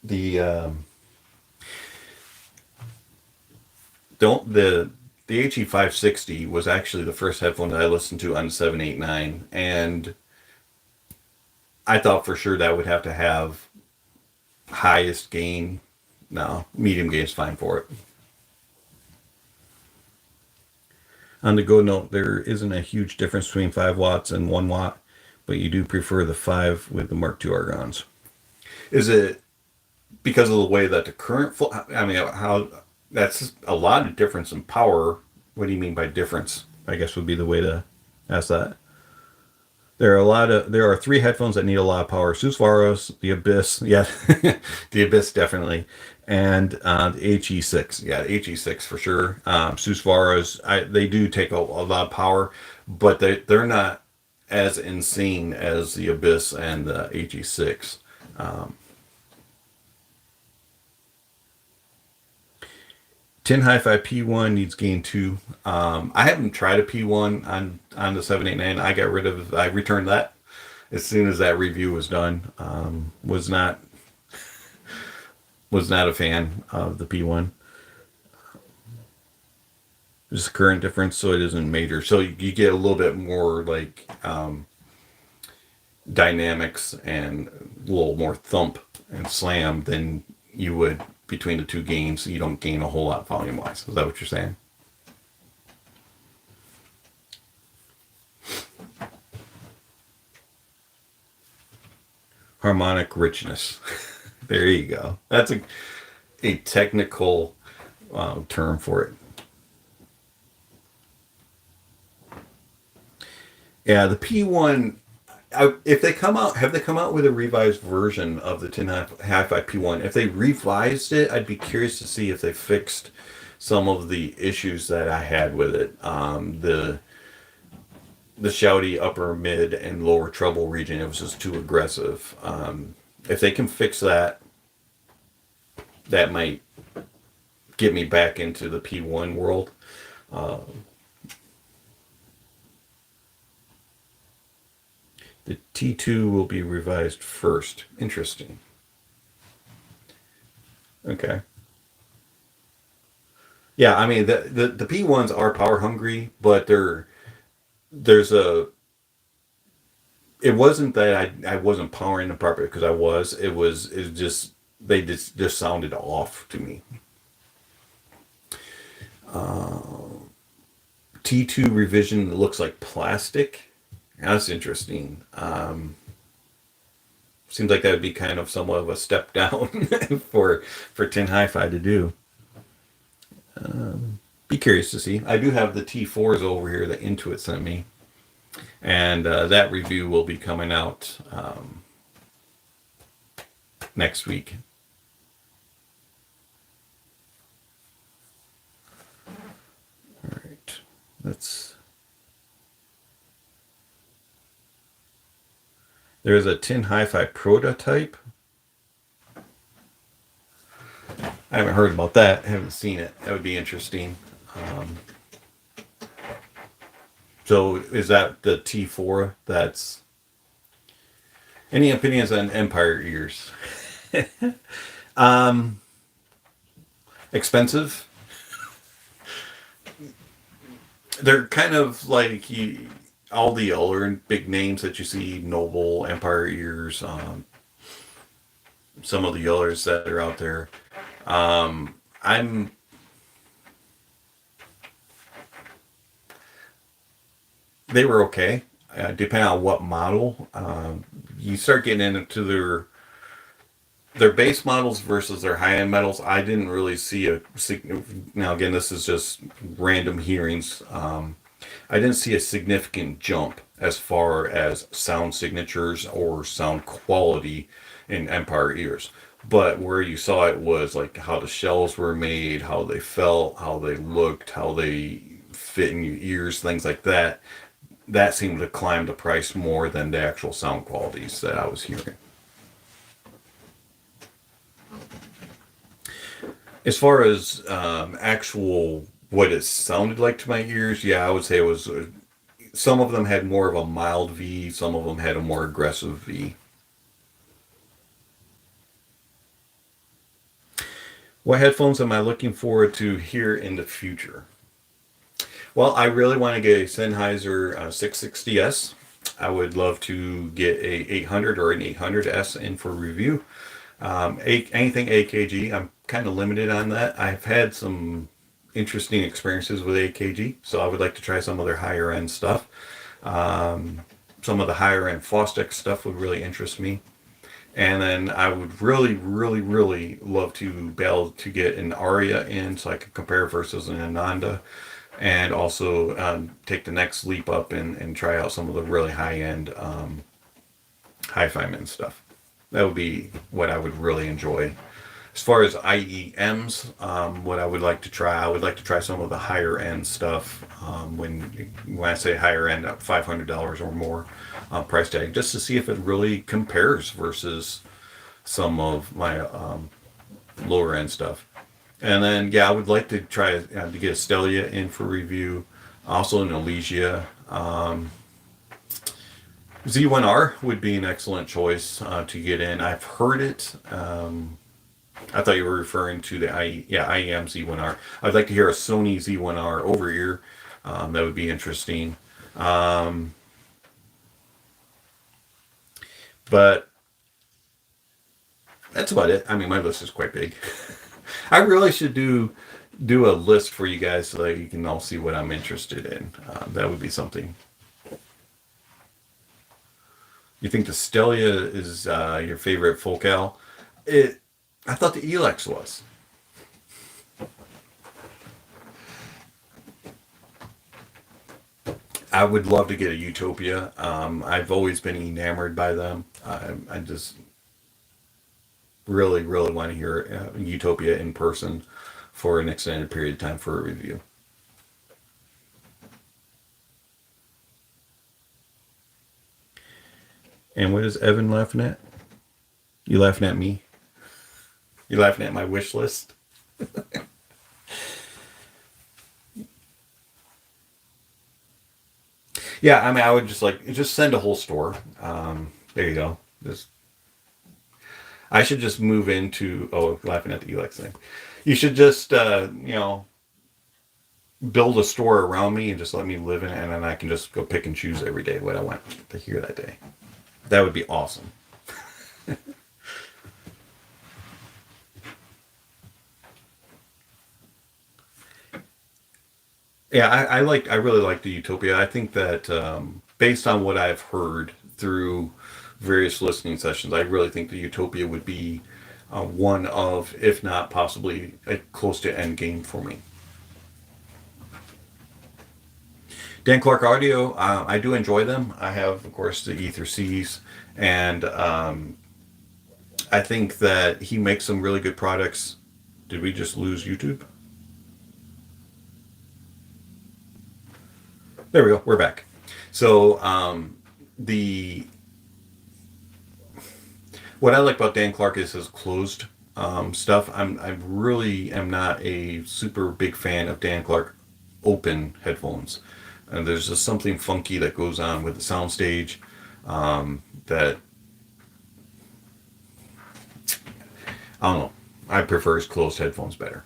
A: The HE560 was actually the first headphone that I listened to on the 789, and I thought for sure that would have to have highest gain. No, medium gain is fine for it. On the go note, there isn't a huge difference between 5 watts and 1 watt, but you do prefer the 5 with the Mark II argons. Is it because of the way that the current how that's a lot of difference in power? What do you mean by difference? I guess would be the way to ask that. There are 3 headphones that need a lot of power: Susvaros, the Abyss, yeah, the Abyss definitely, and the HE6, yeah, the HE6 for sure. Susvaros, they do take a lot of power, but they're not as insane as the Abyss and the AG6. Tin Hi-Fi P1 needs gain 2. I haven't tried a P1 on the 789. I returned that as soon as that review was done. Was not a fan of the P1. Just current difference, so it isn't major. So you get a little bit more like dynamics and a little more thump and slam than you would between the two gains. You don't gain a whole lot volume wise. Is that what you're saying? Harmonic richness. There you go. That's a technical term for it. Yeah, the P1. If they come out, have they come out with a revised version of the Tin Hi-Fi P1? If they revised it, I'd be curious to see if they fixed some of the issues that I had with it. The shouty upper, mid, and lower treble region, it was just too aggressive. If they can fix that, that might get me back into the P1 world. The T2 will be revised first. Interesting. Okay. Yeah, I mean, the P1s are power hungry, but there's a... It wasn't that I wasn't powering them properly, because I was. It was just... They just sounded off to me. T2 revision looks like plastic. That's interesting. Seems like that would be kind of somewhat of a step down for Tin Hi-Fi to do. Be curious to see. I do have the T4s over here that Intuit sent me, and that review will be coming out next week. All right, There's a Tin Hi-Fi prototype. I haven't heard about that. I haven't seen it. That would be interesting. So is that the T4? That's... Any opinions on Empire ears? Expensive. They're kind of like all the other big names that you see, Noble, Empire ears, some of the others that are out there. They were okay. Depending on what model, you start getting into their base models versus their high-end models. I didn't really see now again, this is just random hearings. I didn't see a significant jump as far as sound signatures or sound quality in Empire ears. But where you saw it was like how the shells were made, how they felt, how they looked, how they fit in your ears, things like that. That seemed to climb the price more than the actual sound qualities that I was hearing. As far as actual what it sounded like to my ears, yeah, I would say it was... some of them had more of a mild V, some of them had a more aggressive V. What headphones am I looking forward to hear in the future? Well, I really want to get a Sennheiser 660S. I would love to get a 800 or an 800S in for review. Anything AKG, I'm kind of limited on that. I've had some interesting experiences with AKG, so I would like to try some of their higher end stuff. Some of the higher end Fostex stuff would really interest me. And then I would really, really, really love to be able to get an Aria in so I could compare versus an Ananda. And also take the next leap up and try out some of the really high-end hi-fi min stuff. That would be what I would really enjoy. As far as IEMs, what I would like to try, I would like to try some of the higher end stuff. When I say higher end, $500 or more price tag, just to see if it really compares versus some of my lower end stuff. And then, yeah, I would like to try to get a Stellia in for review. Also an Elysia. Z1R would be an excellent choice to get in. I've heard it. I thought you were referring to the IEM Z1R. I'd like to hear a Sony Z1R over ear. That would be interesting. But that's about it. I mean, my list is quite big. I really should do a list for you guys so that you can all see what I'm interested in. That would be something. You think the Stellia is your favorite Focal? I thought the Elex was. I would love to get a Utopia. I've always been enamored by them. I just really, really want to hear Utopia in person for an extended period of time for a review. And what is Evan laughing at? You laughing at me? You laughing at my wish list? Yeah, I mean, I would just send a whole store. There you go. I should just move into, laughing at the Elex thing. You should just, build a store around me and just let me live in it, and then I can just go pick and choose every day what I want to hear that day. That would be awesome. Yeah, I really like the Utopia. I think that based on what I've heard through various listening sessions, I really think the Utopia would be one of, if not possibly, close to end game for me. Dan Clark Audio, I do enjoy them. I have, of course, the Ether Cs, and I think that he makes some really good products. Did we just lose YouTube? There we go. We're back. So what I like about Dan Clark is his closed stuff. I really am not a super big fan of Dan Clark open headphones. And there's just something funky that goes on with the soundstage that I don't know. I prefer his closed headphones better.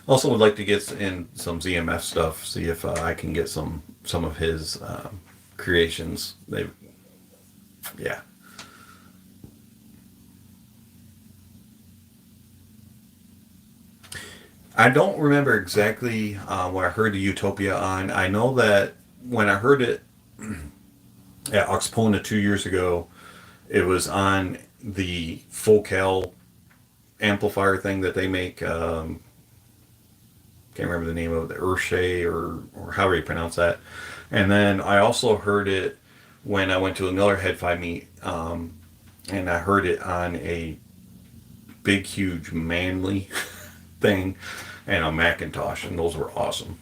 A: Also would like to get in some ZMF stuff, see if I can get some of his creations. Yeah. I don't remember exactly what I heard the Utopia on. I know that when I heard it at Oxpona 2 years ago, it was on the Focal amplifier thing that they make. Can't remember the name of it, the Urshay or however you pronounce that. And then I also heard it when I went to another Head-Fi meet, and I heard it on a big, huge, manly thing and a Macintosh, and those were awesome.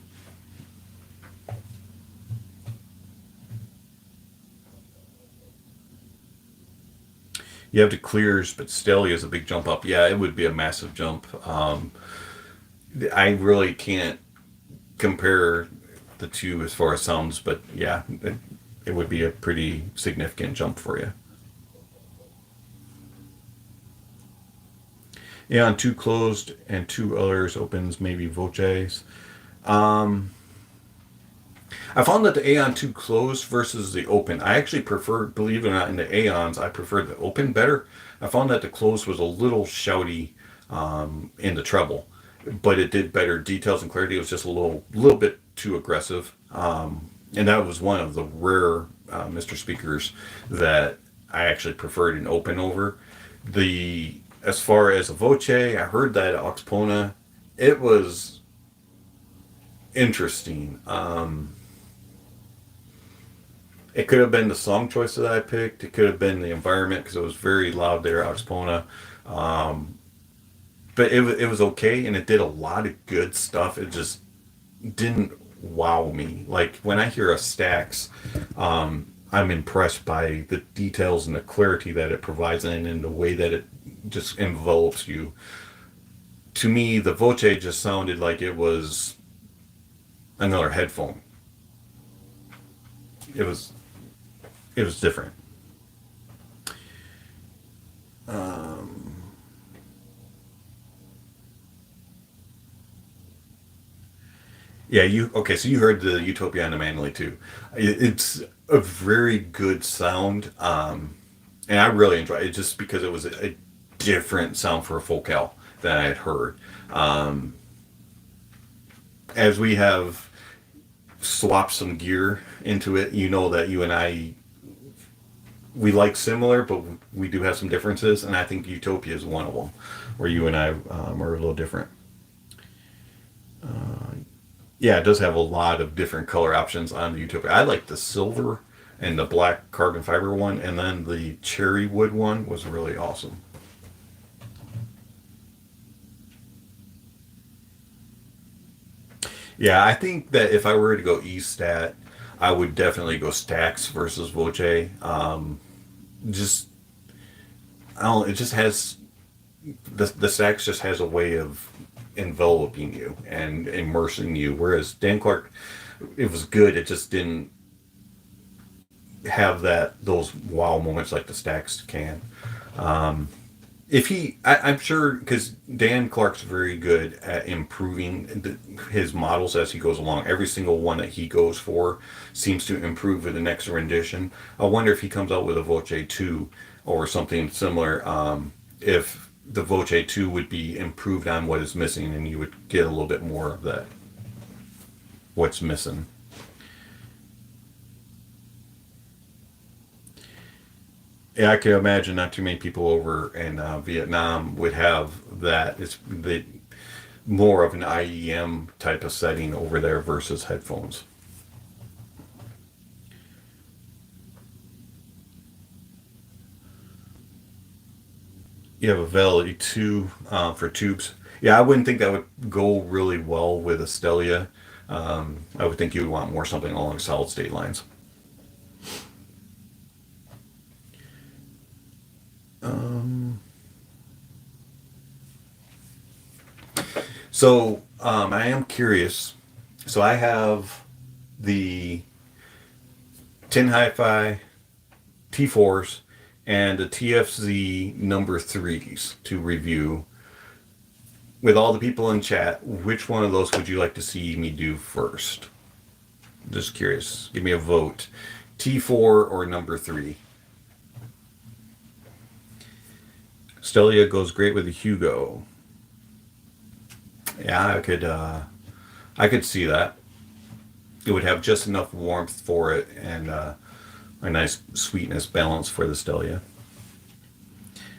A: You have the clears, but Stellia is a big jump up. Yeah, it would be a massive jump. I really can't compare the two as far as sounds, but yeah, it would be a pretty significant jump for you. Aeon 2 closed and 2 others opens, maybe Voces. I found that the Aeon 2 closed versus the open. I actually prefer, believe it or not, in the Aeons, I prefer the open better. I found that the closed was a little shouty in the treble, but it did better details and clarity. It was just a little bit too aggressive. And that was one of the rare Mr. Speakers that I actually preferred an open over. As far as a Voce, I heard that at Oxpona. It was interesting. It could have been the song choice that I picked. It could have been the environment because it was very loud there out of Spona. But it was okay, and it did a lot of good stuff. It just didn't wow me. Like when I hear a Stax, I'm impressed by the details and the clarity that it provides and the way that it just envelops you. To me, the Voce just sounded like it was another headphone. It was different. Yeah, so you heard the Utopia on the Manly too. It's a very good sound, and I really enjoy it just because it was a different sound for a Focal that I had heard. As we have swapped some gear into it, you know that you and I, we like similar, but we do have some differences, and I think Utopia is one of them, where you and I are a little different. Yeah, it does have a lot of different color options on the Utopia. I like the silver and the black carbon fiber one, and then the cherry wood one was really awesome. Yeah, I think that if I were to go E-Stat, I would definitely go Stax versus Voce. Just, I don't, it just has, the Stax just has a way of enveloping you and immersing you, whereas Dan Clark, it was good, it just didn't have those wow moments like the Stax can. I'm sure, because Dan Clark's very good at improving his models as he goes along. Every single one that he goes for seems to improve with the next rendition. I wonder if he comes out with a Voce 2 or something similar, if the Voce 2 would be improved on what is missing, and you would get a little bit more of that, what's missing. Yeah, I can imagine not too many people over in Vietnam would have that. It's more of an IEM type of setting over there versus headphones. You have a Valley 2 for tubes. Yeah, I wouldn't think that would go really well with a Stelia. I would think you would want more something along solid state lines. So I am curious. So I have the Tin Hi-Fi T4s and the TFZ number 3s to review. With all the people in chat, which one of those would you like to see me do first? Just curious. Give me a vote. T4 or number 3? Stelia goes great with a Hugo. Yeah, I could see that. It would have just enough warmth for it and a nice sweetness balance for the Stelia.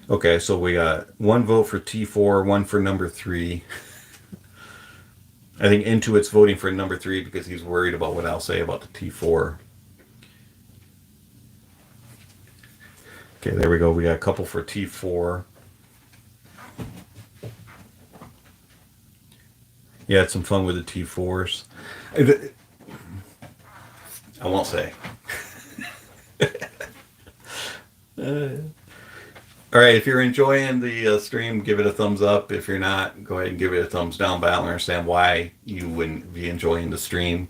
A: Okay, so we got one vote for T4, one for number 3. I think Intuit's voting for number 3 because he's worried about what I'll say about the T4. Okay, there we go. We got a couple for T4. Yeah, had some fun with the T4s. I won't say. All right, if you're enjoying the stream, give it a thumbs up. If you're not, go ahead and give it a thumbs down, but I don't understand why you wouldn't be enjoying the stream.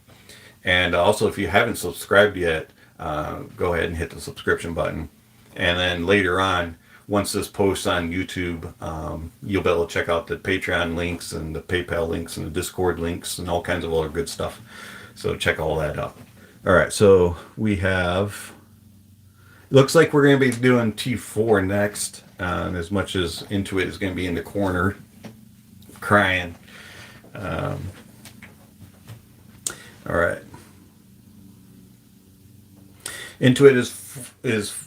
A: And also, if you haven't subscribed yet, go ahead and hit the subscription button. And then later on, once this posts on YouTube, you'll be able to check out the Patreon links and the PayPal links and the Discord links and all kinds of other good stuff. So check all that out. All right, so we have... Looks like we're going to be doing T4 next, as much as Intuit is going to be in the corner crying. All right. Intuit is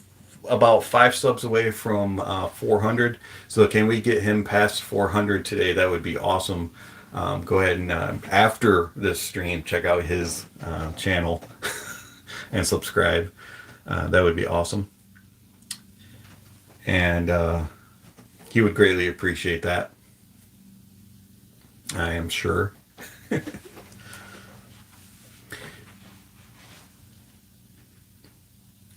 A: about 5 subs away from 400. So can we get him past 400 today? That would be awesome. Go ahead and after this stream, check out his channel and subscribe. that would be awesome. And he would greatly appreciate that, I am sure.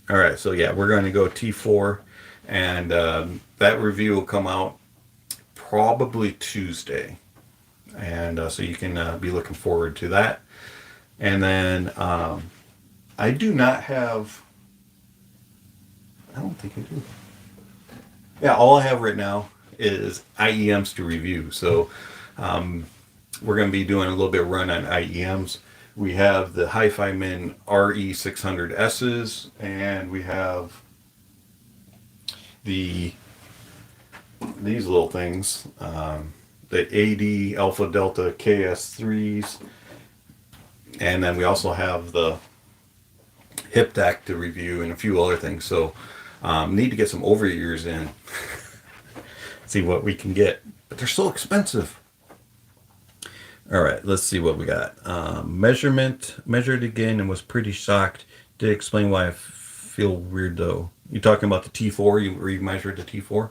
A: All right, so yeah, we're going to go T4, and that review will come out probably Tuesday, and so you can be looking forward to that. And then I do not have. I don't think I do. Yeah, all I have right now is IEMs to review. So we're going to be doing a little bit of run on IEMs. We have the Hi-Fi Min RE600Ss, and we have these little things, the AD Alpha Delta KS3s, and then we also have the hip DAC to review and a few other things. So need to get some over ears in, see what we can get, but they're so expensive. All right, let's see what we got. Measured again and was pretty shocked. Did explain why I feel weird though. You talking about the T4? You measured the T4? All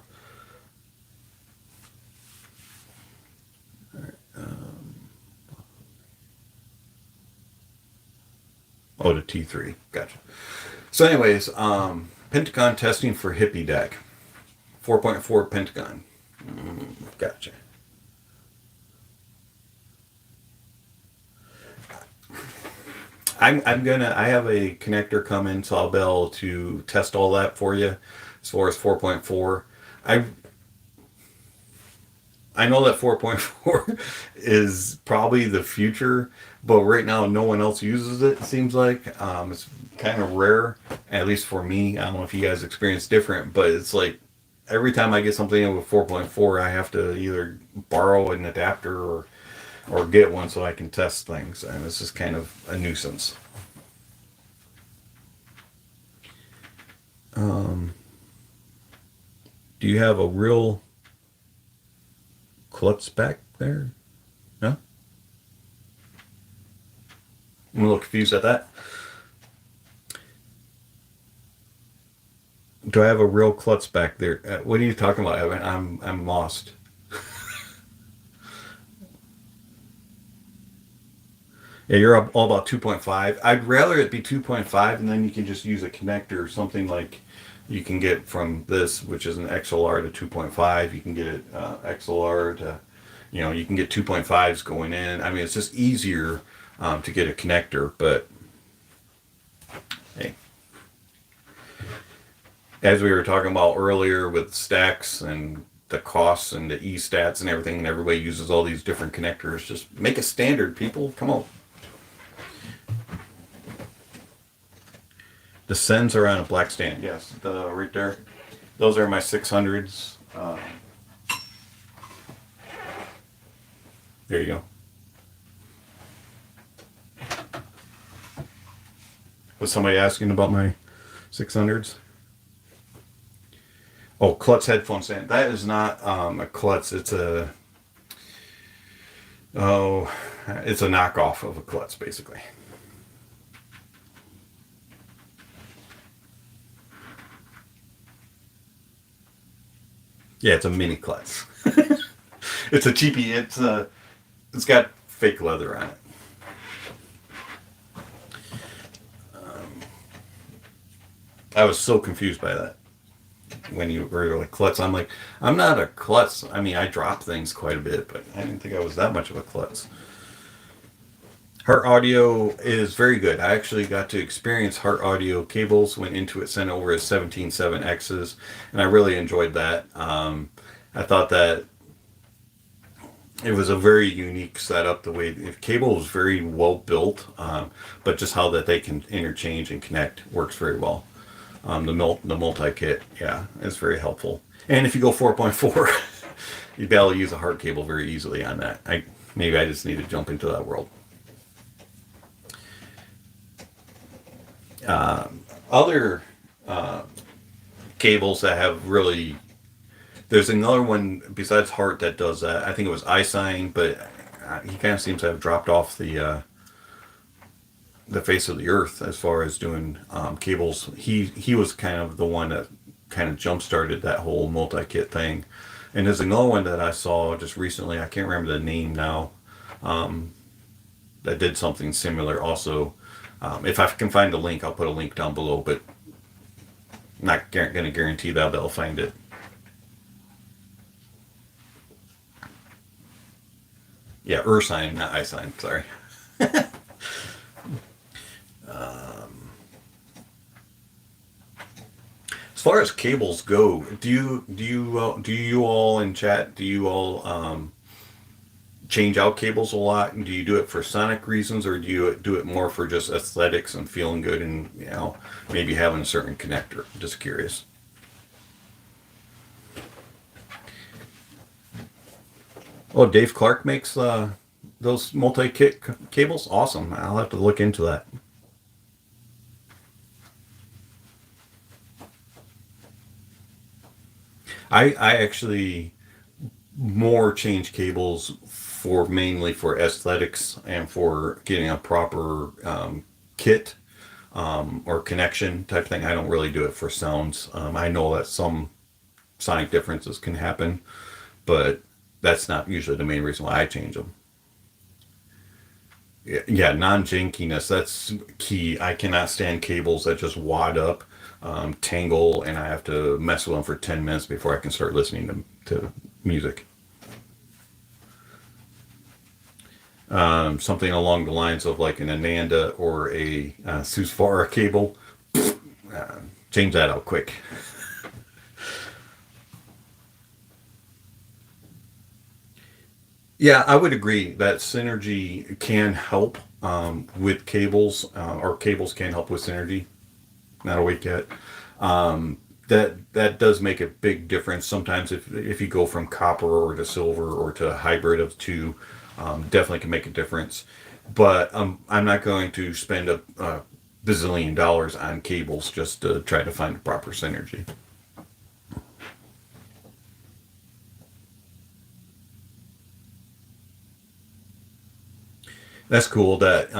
A: right, oh, the T3. Gotcha. So anyways, Pentagon testing for Hippie Deck. 4.4 Pentagon. Gotcha. I have a connector coming, so I'll be able to test all that for you as far as 4.4. I know that 4.4 is probably the future, but right now no one else uses it, it seems like. It's kind of rare, at least for me. I don't know if you guys experience different, but it's like every time I get something with 4.4, I have to either borrow an adapter or get one so I can test things, and it's just kind of a nuisance. Do you have a real klutz back there? No? I'm a little confused at that. Do I have a real klutz back there? What are you talking about, Evan? I'm lost. Yeah, you're all about 2.5. I'd rather it be 2.5, and then you can just use a connector or something like you can get from this, which is an XLR to 2.5. You can get it XLR to, you can get 2.5s going in. I mean, it's just easier to get a connector, but hey. As we were talking about earlier with stacks and the costs and the E-stats and everything, and everybody uses all these different connectors, just make a standard, people. Come on. The Sens are on a black stand. Yes, right there. Those are my 600s. There you go. Was somebody asking about my 600s? Oh, Klutz headphone stand. That is not a Klutz. It's a knockoff of a Klutz, basically. Yeah, it's a mini Klutz. It's a cheapie. It's got fake leather on it. I was so confused by that when you were like Klutz. I'm like, I'm not a Klutz. I mean, I drop things quite a bit, but I didn't think I was that much of a Klutz. Heart Audio is very good. I actually got to experience Heart Audio cables, went into it, sent over as 17.7Xs, and I really enjoyed that. I thought that it was a very unique setup. The way the cable was very well built, but just how that they can interchange and connect works very well. The multi-kit, yeah, is very helpful. And if you go 4.4, you'd be able to use a heart cable very easily on that. Maybe I just need to jump into that world. Other cables that have really, there's another one besides Heart that does that. I think it was iSign, but he kind of seems to have dropped off the the face of the earth as far as doing cables. He was kind of the one that kind of jump started that whole multi-kit thing. And there's another one that I saw just recently. I can't remember the name now. That did something similar also. If I can find the link, I'll put a link down below, but I'm not going to guarantee that I'll find it. Yeah, Ursine, not Isine, sorry. As far as cables go, do you all in chat, do you all change out cables a lot? And do you do it for sonic reasons, or do you do it more for just aesthetics and feeling good and, you know, maybe having a certain connector? Just curious. Oh, Dave Clark makes those multi-kit cables? Awesome. I'll have to look into that. I actually more change cables for mainly for aesthetics and for getting a proper kit or connection type thing. I don't really do it for sounds. I know that some sonic differences can happen, but that's not usually the main reason why I change them. Yeah, non-jankiness, that's key. I cannot stand cables that just wad up, tangle, and I have to mess with them for 10 minutes before I can start listening to music. Something along the lines of like an Ananda or a Susvara cable, change that out quick. Yeah, I would agree that synergy can help with cables, or cables can help with synergy. Not awake yet. That does make a big difference. Sometimes if you go from copper or to silver or to a hybrid of two, definitely can make a difference. But I'm not going to spend a bazillion dollars on cables just to try to find the proper synergy. That's cool. That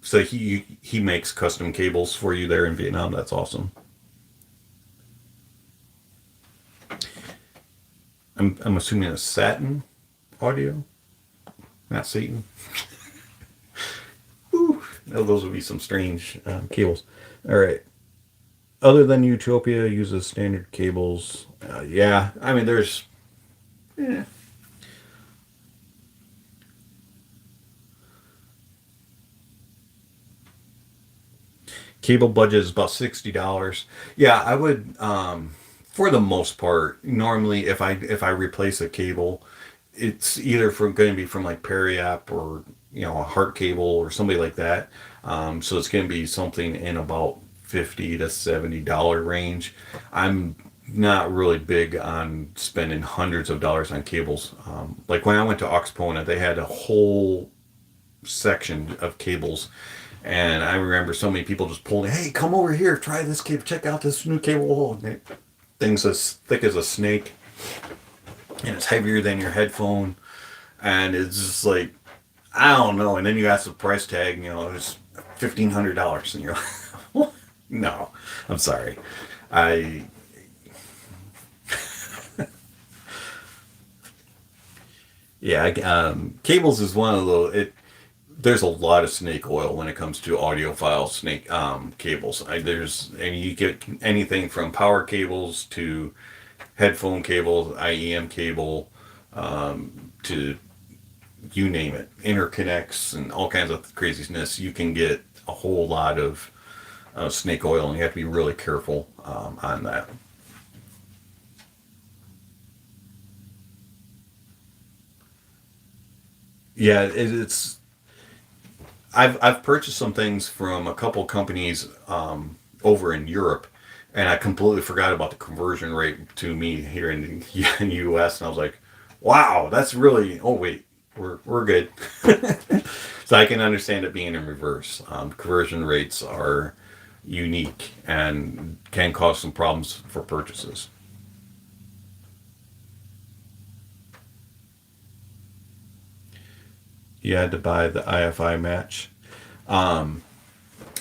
A: so he makes custom cables for you there in Vietnam. That's awesome. I'm assuming it's Satin audio, not Satan. Whew. No, those would be some strange cables. All right. Other than Utopia uses standard cables. Yeah, I mean there's. Yeah. Cable budget is about $60. Yeah, I would, for the most part, normally if I replace a cable, it's either from going to be from like Periapp or, you know, a Heart cable or somebody like that. So it's going to be something in about $50 to $70 range. I'm not really big on spending hundreds of dollars on cables. Like when I went to Oxpona, they had a whole section of cables. And I remember so many people just pulling, hey, come over here, try this cable, check out this new cable. Thing's as thick as a snake, and it's heavier than your headphone. And it's just like, I don't know. And then you ask the price tag, you know, it's $1,500. And you're like, what? No, I'm sorry. Yeah, cables is one of those. There's a lot of snake oil when it comes to audiophile snake cables. And you get anything from power cables to headphone cables, IEM cable, to you name it, interconnects and all kinds of craziness. You can get a whole lot of snake oil, and you have to be really careful on that. Yeah, it's. I've purchased some things from a couple companies over in Europe, and I completely forgot about the conversion rate to me here in the U.S. And I was like, "Wow, that's really." Oh wait, we're good. So I can understand it being in reverse. Conversion rates are unique and can cause some problems for purchases. You had to buy the IFI match.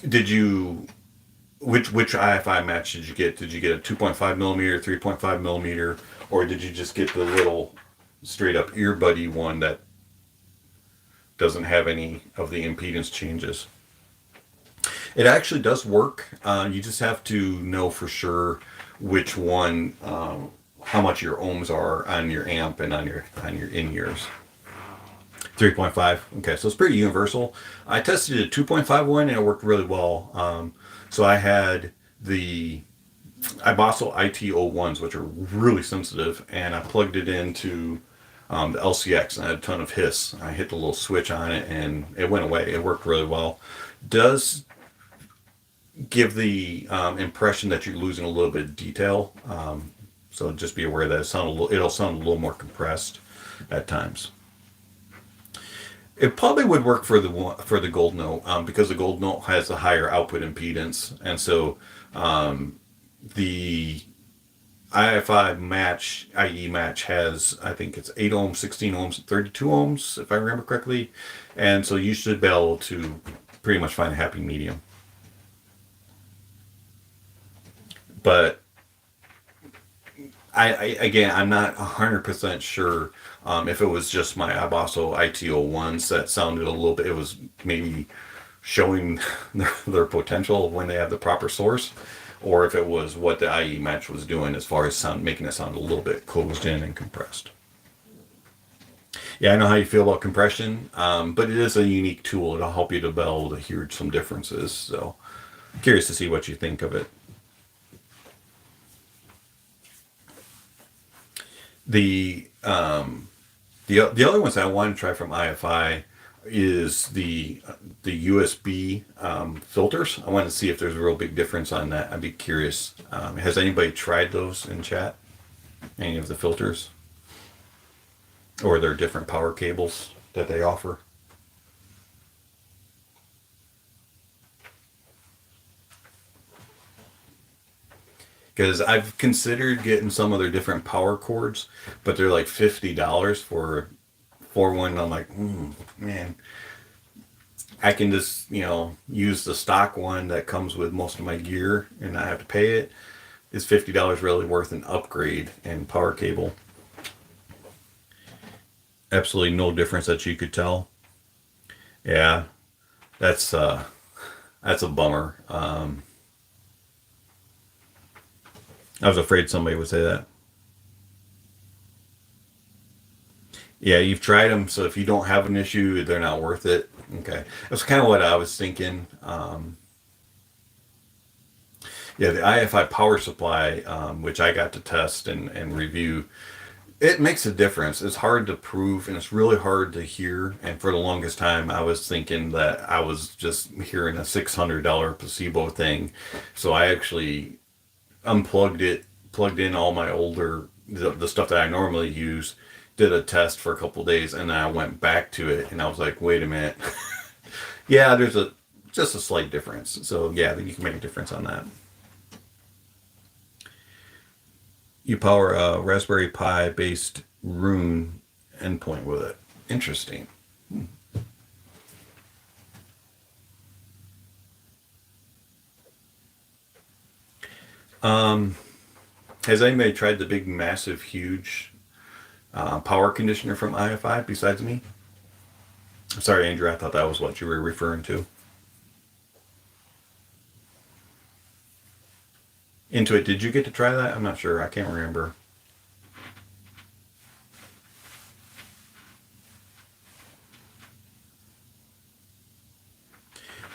A: Did you which IFI match did you get? Did you get a 2.5 millimeter, 3.5 millimeter, or did you just get the little straight up earbuddy one that doesn't have any of the impedance changes? It actually does work. You just have to know for sure which one, how much your ohms are on your amp and on your in ears. 3.5. Okay, so it's pretty universal. I tested a 2.5 one and it worked really well. So I had the Ibosso IT01s, which are really sensitive, and I plugged it into the LCX and I had a ton of hiss. I hit the little switch on it and it went away. It worked really well. Does give the impression that you're losing a little bit of detail. So just be aware that it'll sound a little more compressed at times. It probably would work for the Gold Note because the Gold Note has a higher output impedance, and so the IFI match, IE match has, I think it's 8 ohms, 16 ohms, 32 ohms, if I remember correctly, and so you should be able to pretty much find a happy medium. But I'm not 100% sure if it was just my Ibosso IT01s that sounded a little bit, it was maybe showing their potential when they have the proper source, or if it was what the IE match was doing as far as making it sound a little bit closed in and compressed. Yeah, I know how you feel about compression, but it is a unique tool. It'll help you to be able to hear some differences. So curious to see what you think of it. The other ones I want to try from IFI is the USB filters. I want to see if there's a real big difference on that. I'd be curious. Has anybody tried those in chat? Any of the filters? Or their different power cables that they offer? Because I've considered getting some of their different power cords, but they're like $50 for one. And I'm like, man, I can just, use the stock one that comes with most of my gear and not have to pay it. Is $50 really worth an upgrade in power cable? Absolutely no difference that you could tell. Yeah, that's a bummer. I was afraid somebody would say that. Yeah, you've tried them, so if you don't have an issue, they're not worth it. Okay. That's kind of what I was thinking. Yeah, the IFI power supply, which I got to test and review, it makes a difference. It's hard to prove and it's really hard to hear. And for the longest time, I was thinking that I was just hearing a $600 placebo thing. So I actually unplugged it, plugged in all my the stuff that I normally use, did a test for a couple of days, and then I went back to it, and I was like, wait a minute. Yeah, there's just a slight difference. So yeah, you can make a difference on that. You power a Raspberry Pi based Roon endpoint with it. Interesting. Has anybody tried the big, massive, huge power conditioner from IFI besides me? Sorry, Andrew, I thought that was what you were referring to. Intuit, did you get to try that? I'm not sure. I can't remember.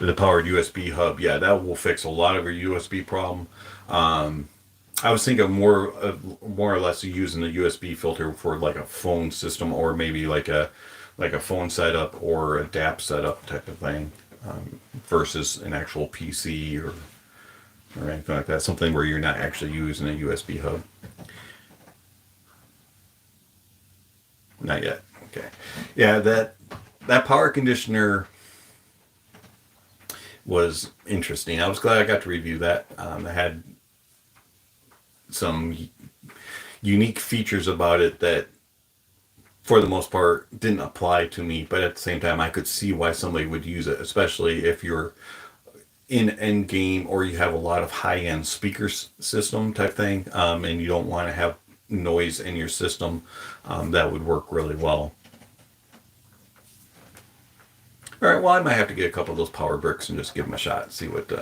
A: The powered USB hub, yeah, that will fix a lot of your USB problem. I was thinking more or less using the USB filter for like a phone system, or maybe like a phone setup or a DAP setup type of thing, versus an actual PC or anything like that. Something where you're not actually using a USB hub. Not yet. Okay. Yeah, that power conditioner was interesting. I was glad I got to review that. I had some unique features about it that, for the most part, didn't apply to me, but at the same time, I could see why somebody would use it, especially if you're in end game, or you have a lot of high end speaker system type thing, and you don't want to have noise in your system, that would work really well. All right, well, I might have to get a couple of those power bricks and just give them a shot and see what,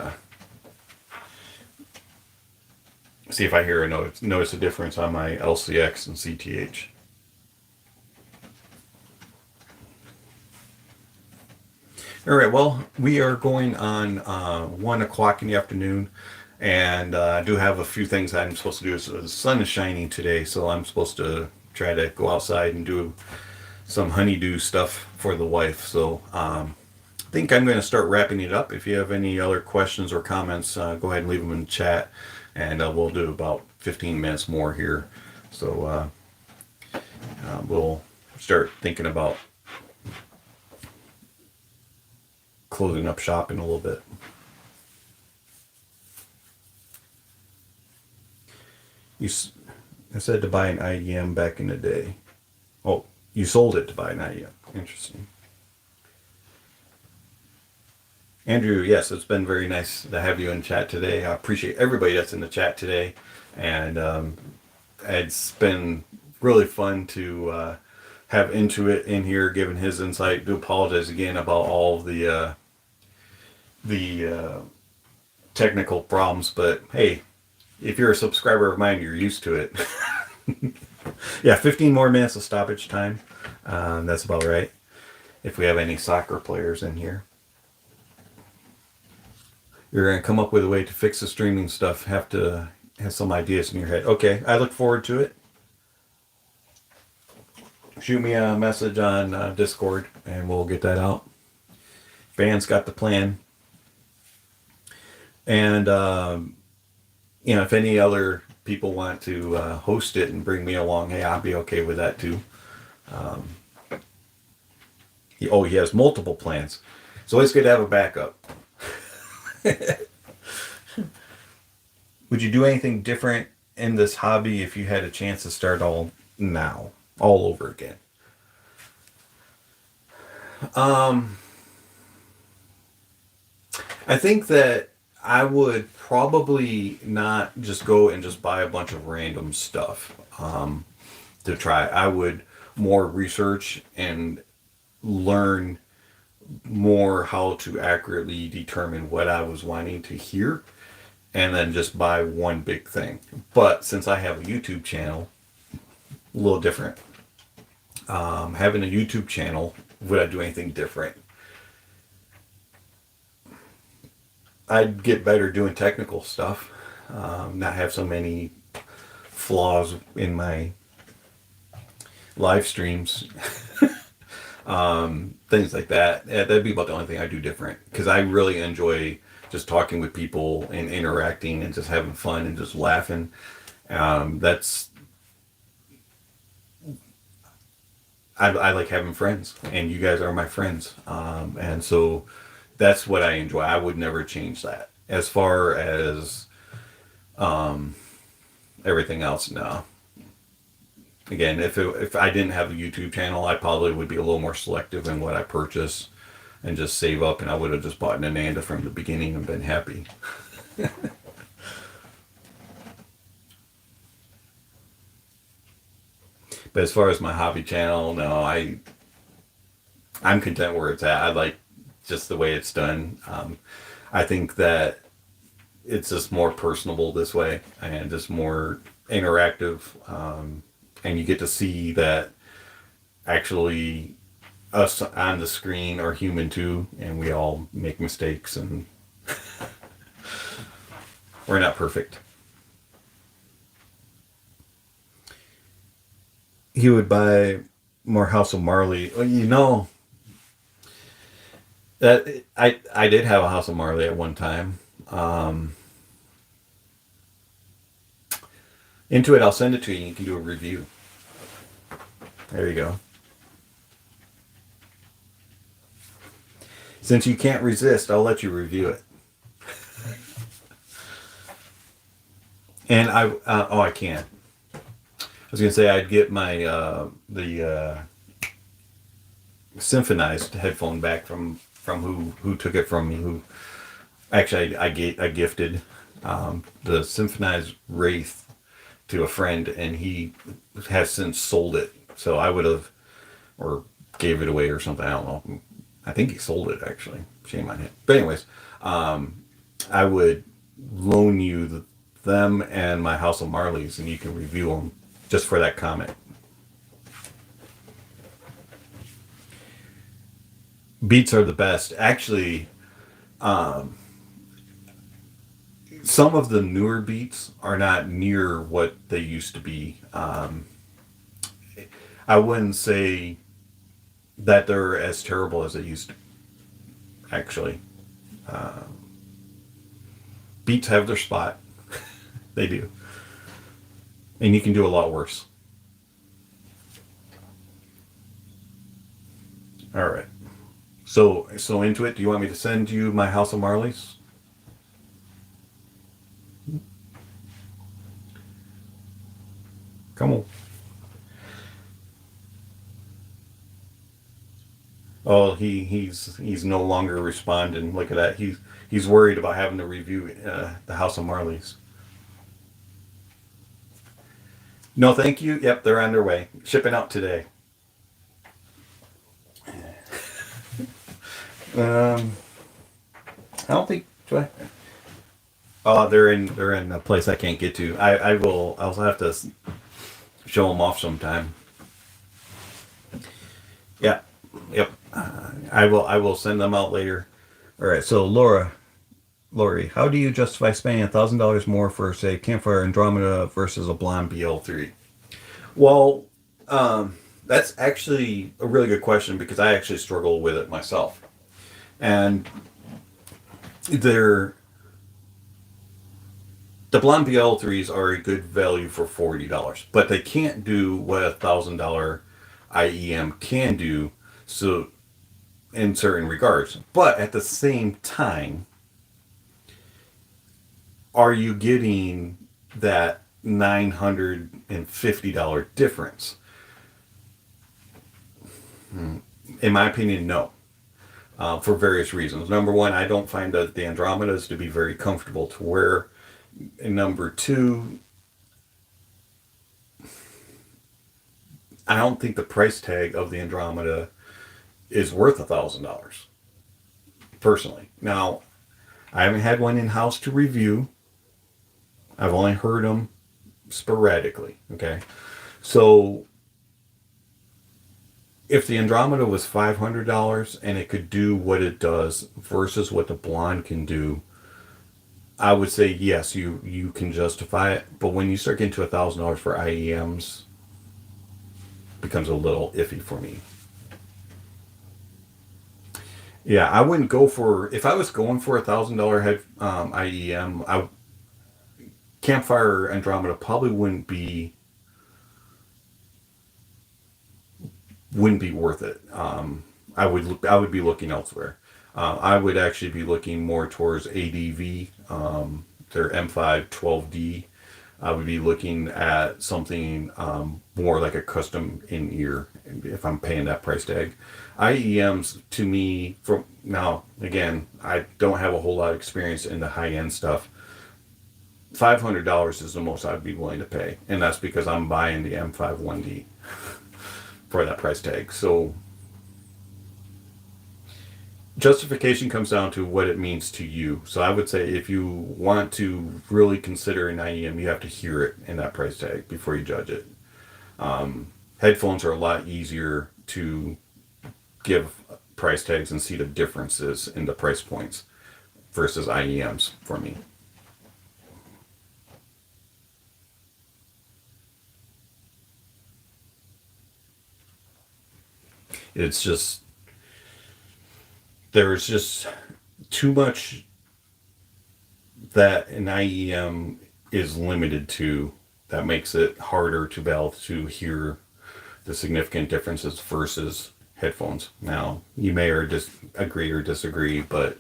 A: see if I hear a notice a difference on my LCX and CTH. All right, well, we are going on 1 o'clock in the afternoon, and I do have a few things I'm supposed to do. So the sun is shining today, so I'm supposed to try to go outside and do some honeydew stuff for the wife. So I think I'm going to start wrapping it up. If you have any other questions or comments, go ahead and leave them in the chat, and we'll do about 15 minutes more here. So we'll start thinking about closing up shop in a little bit. I said to buy an IEM back in the day. Oh, you sold it to buy an IEM. Interesting. Andrew, yes, it's been very nice to have you in chat today. I appreciate everybody that's in the chat today. And it's been really fun to have Intuit in here giving his insight. Do apologize again about all the technical problems, but hey, if you're a subscriber of mine, you're used to it. Yeah, 15 more minutes of stoppage time. That's about right. If we have any soccer players in here. You're going to come up with a way to fix the streaming stuff. Have to have some ideas in your head. Okay, I look forward to it. Shoot me a message on Discord and we'll get that out. Van's got the plan. And, you know, if any other people want to host it and bring me along, hey, I'll be okay with that too. He has multiple plans. It's always good to have a backup. Would you do anything different in this hobby if you had a chance to start all over again? I think that I would probably not just go and just buy a bunch of random stuff to try. I would more research and learn more how to accurately determine what I was wanting to hear, and then just buy one big thing. But since I have a YouTube channel, a little different. Having a YouTube channel, would I do anything different? I'd get better doing technical stuff, not have so many flaws in my live streams. Things like that. Yeah, that'd be about the only thing I do different, because I really enjoy just talking with people and interacting and just having fun and just laughing. I like having friends, and you guys are my friends, and so that's what I enjoy. I would never change that. As far as everything else, no. Again, if I didn't have a YouTube channel, I probably would be a little more selective in what I purchase and just save up, and I would have just bought an Ananda from the beginning and been happy. But as far as my hobby channel, no, I'm content where it's at. I like just the way it's done. I think that it's just more personable this way and just more interactive. And you get to see that actually us on the screen are human too, and we all make mistakes, and we're not perfect. He would buy more House of Marley. Well, you know, that I did have a House of Marley at one time. Into it, I'll send it to you and you can do a review. There you go. Since you can't resist, I'll let you review it. And I can't. I was going to say I'd get my, the symphonized headphone back from who took it from me, who Actually, I gifted the Symphonized Wraith to a friend, and he has since sold it. So I would have, or gave it away or something. I don't know. I think he sold it actually. Shame on him. But anyways, I would loan you them and my House of Marley's, and you can review them just for that comment. Beats are the best. Actually, some of the newer beats are not near what they used to be. I wouldn't say that they're as terrible as they used to. Actually, beats have their spot. They do, and you can do a lot worse. All right. So into it. Do you want me to send you my House of Marley's? Come on. Oh, he's no longer responding. Look at that. He's worried about having to review the House of Marley's. No, thank you. Yep, they're on their way. Shipping out today. I don't think. Do I? Oh, they're in a place I can't get to. I'll have to show them off sometime. Yeah. Yep. I will send them out later. All right. So Lori, how do you justify spending $1,000 more for, say, Campfire Andromeda versus a Blonde BL3? Well, that's actually a really good question because I actually struggle with it myself, and the Blonde BL3s are a good value for $40, but they can't do what $1,000 IEM can do. So, in certain regards, but at the same time, are you getting that $950 difference? In my opinion, no. For various reasons. Number one, I don't find the Andromedas to be very comfortable to wear. And number two, I don't think the price tag of the Andromeda is worth $1,000. Personally. Now, I haven't had one in-house to review. I've only heard them sporadically. Okay. So, if the Andromeda was $500 and it could do what it does versus what the Blonde can do, I would say yes, you can justify it. But when you start getting to $1,000 for IEMs, it becomes a little iffy for me. Yeah, I wouldn't go for, if I was going for $1,000 head IEM, Campfire Andromeda probably wouldn't be worth it. I would be looking elsewhere. I would actually be looking more towards ADV, their M5 12D. I would be looking at something more like a custom in-ear if I'm paying that price tag. IEMs, to me, from now, again, I don't have a whole lot of experience in the high-end stuff. $500 is the most I'd be willing to pay, and that's because I'm buying the M5 1D for that price tag. So justification comes down to what it means to you. So I would say if you want to really consider an IEM, you have to hear it in that price tag before you judge it. Headphones are a lot easier to give price tags and see the differences in the price points versus IEMs for me. It's just, there's just too much that an IEM is limited to that makes it harder to be able to hear the significant differences versus headphones. Now, you may agree or disagree, but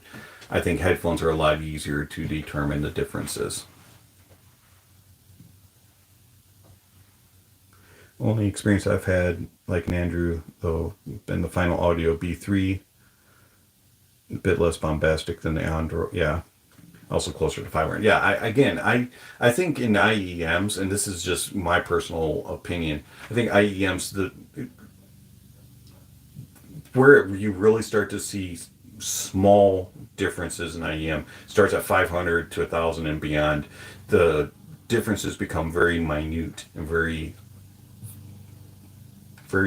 A: I think headphones are a lot easier to determine the differences. Only experience I've had, like an Andrew, though, been the Final Audio B3, a bit less bombastic than the Andro. Yeah, also closer to 500. Yeah, I think in IEMs, and this is just my personal opinion, I think IEMs, where you really start to see small differences in IEM starts at 500 to 1,000 and beyond. The differences become very minute and very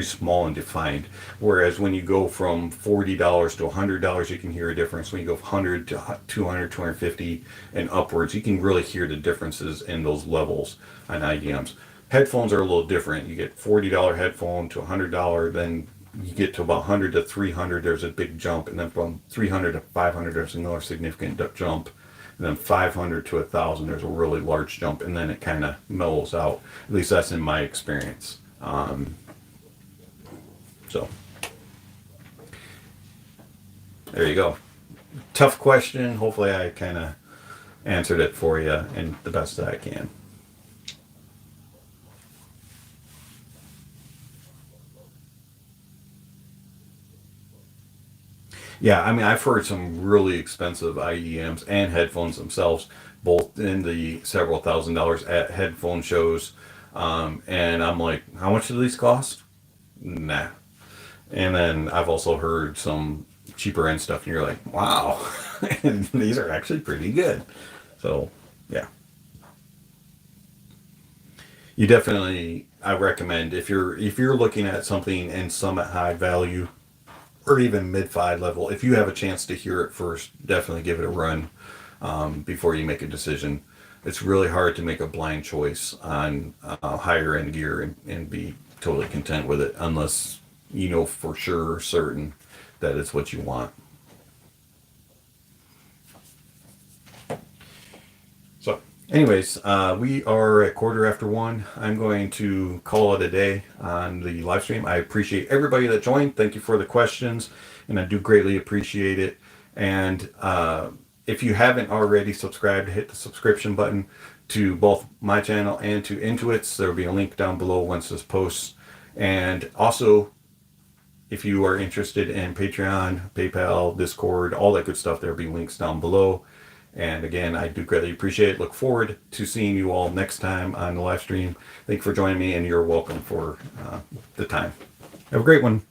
A: small and defined. Whereas when you go from $40 to $100, you can hear a difference. When you go from 100 to 200, 250 and upwards, you can really hear the differences in those levels on IEMs. Headphones are a little different. You get $40 headphone to $100, then you get to about 100 to 300, there's a big jump, and then from 300 to 500, there's another significant jump. And then 500 to 1,000, there's a really large jump, and then it kind of mellows out. At least that's in my experience. So there you go. Tough question. Hopefully I kind of answered it for you in the best that I can. Yeah, I mean, I've heard some really expensive IEMs and headphones themselves, both in the several $1,000s at headphone shows. And I'm like, how much do these cost? Nah. And then I've also heard some cheaper end stuff, and you're like, wow, and these are actually pretty good. So, yeah. You definitely, I recommend if you're looking at something in some at high value or even mid-fi level, if you have a chance to hear it first, definitely give it a run before you make a decision. It's really hard to make a blind choice on higher end gear and be totally content with it unless you know for sure certain that it's what you want. So anyways, we are at 1:15. I'm going to call it a day on the live stream. I appreciate everybody that joined. Thank you for the questions, and I do greatly appreciate it. And if you haven't already subscribed, hit the subscription button to both my channel and to Intuit's. There will be a link down below once this posts. And also, if you are interested in Patreon, PayPal, Discord, all that good stuff, there'll be links down below. And again, I do greatly appreciate it. Look forward to seeing you all next time on the live stream. Thank you for joining me, and you're welcome for the time. Have a great one.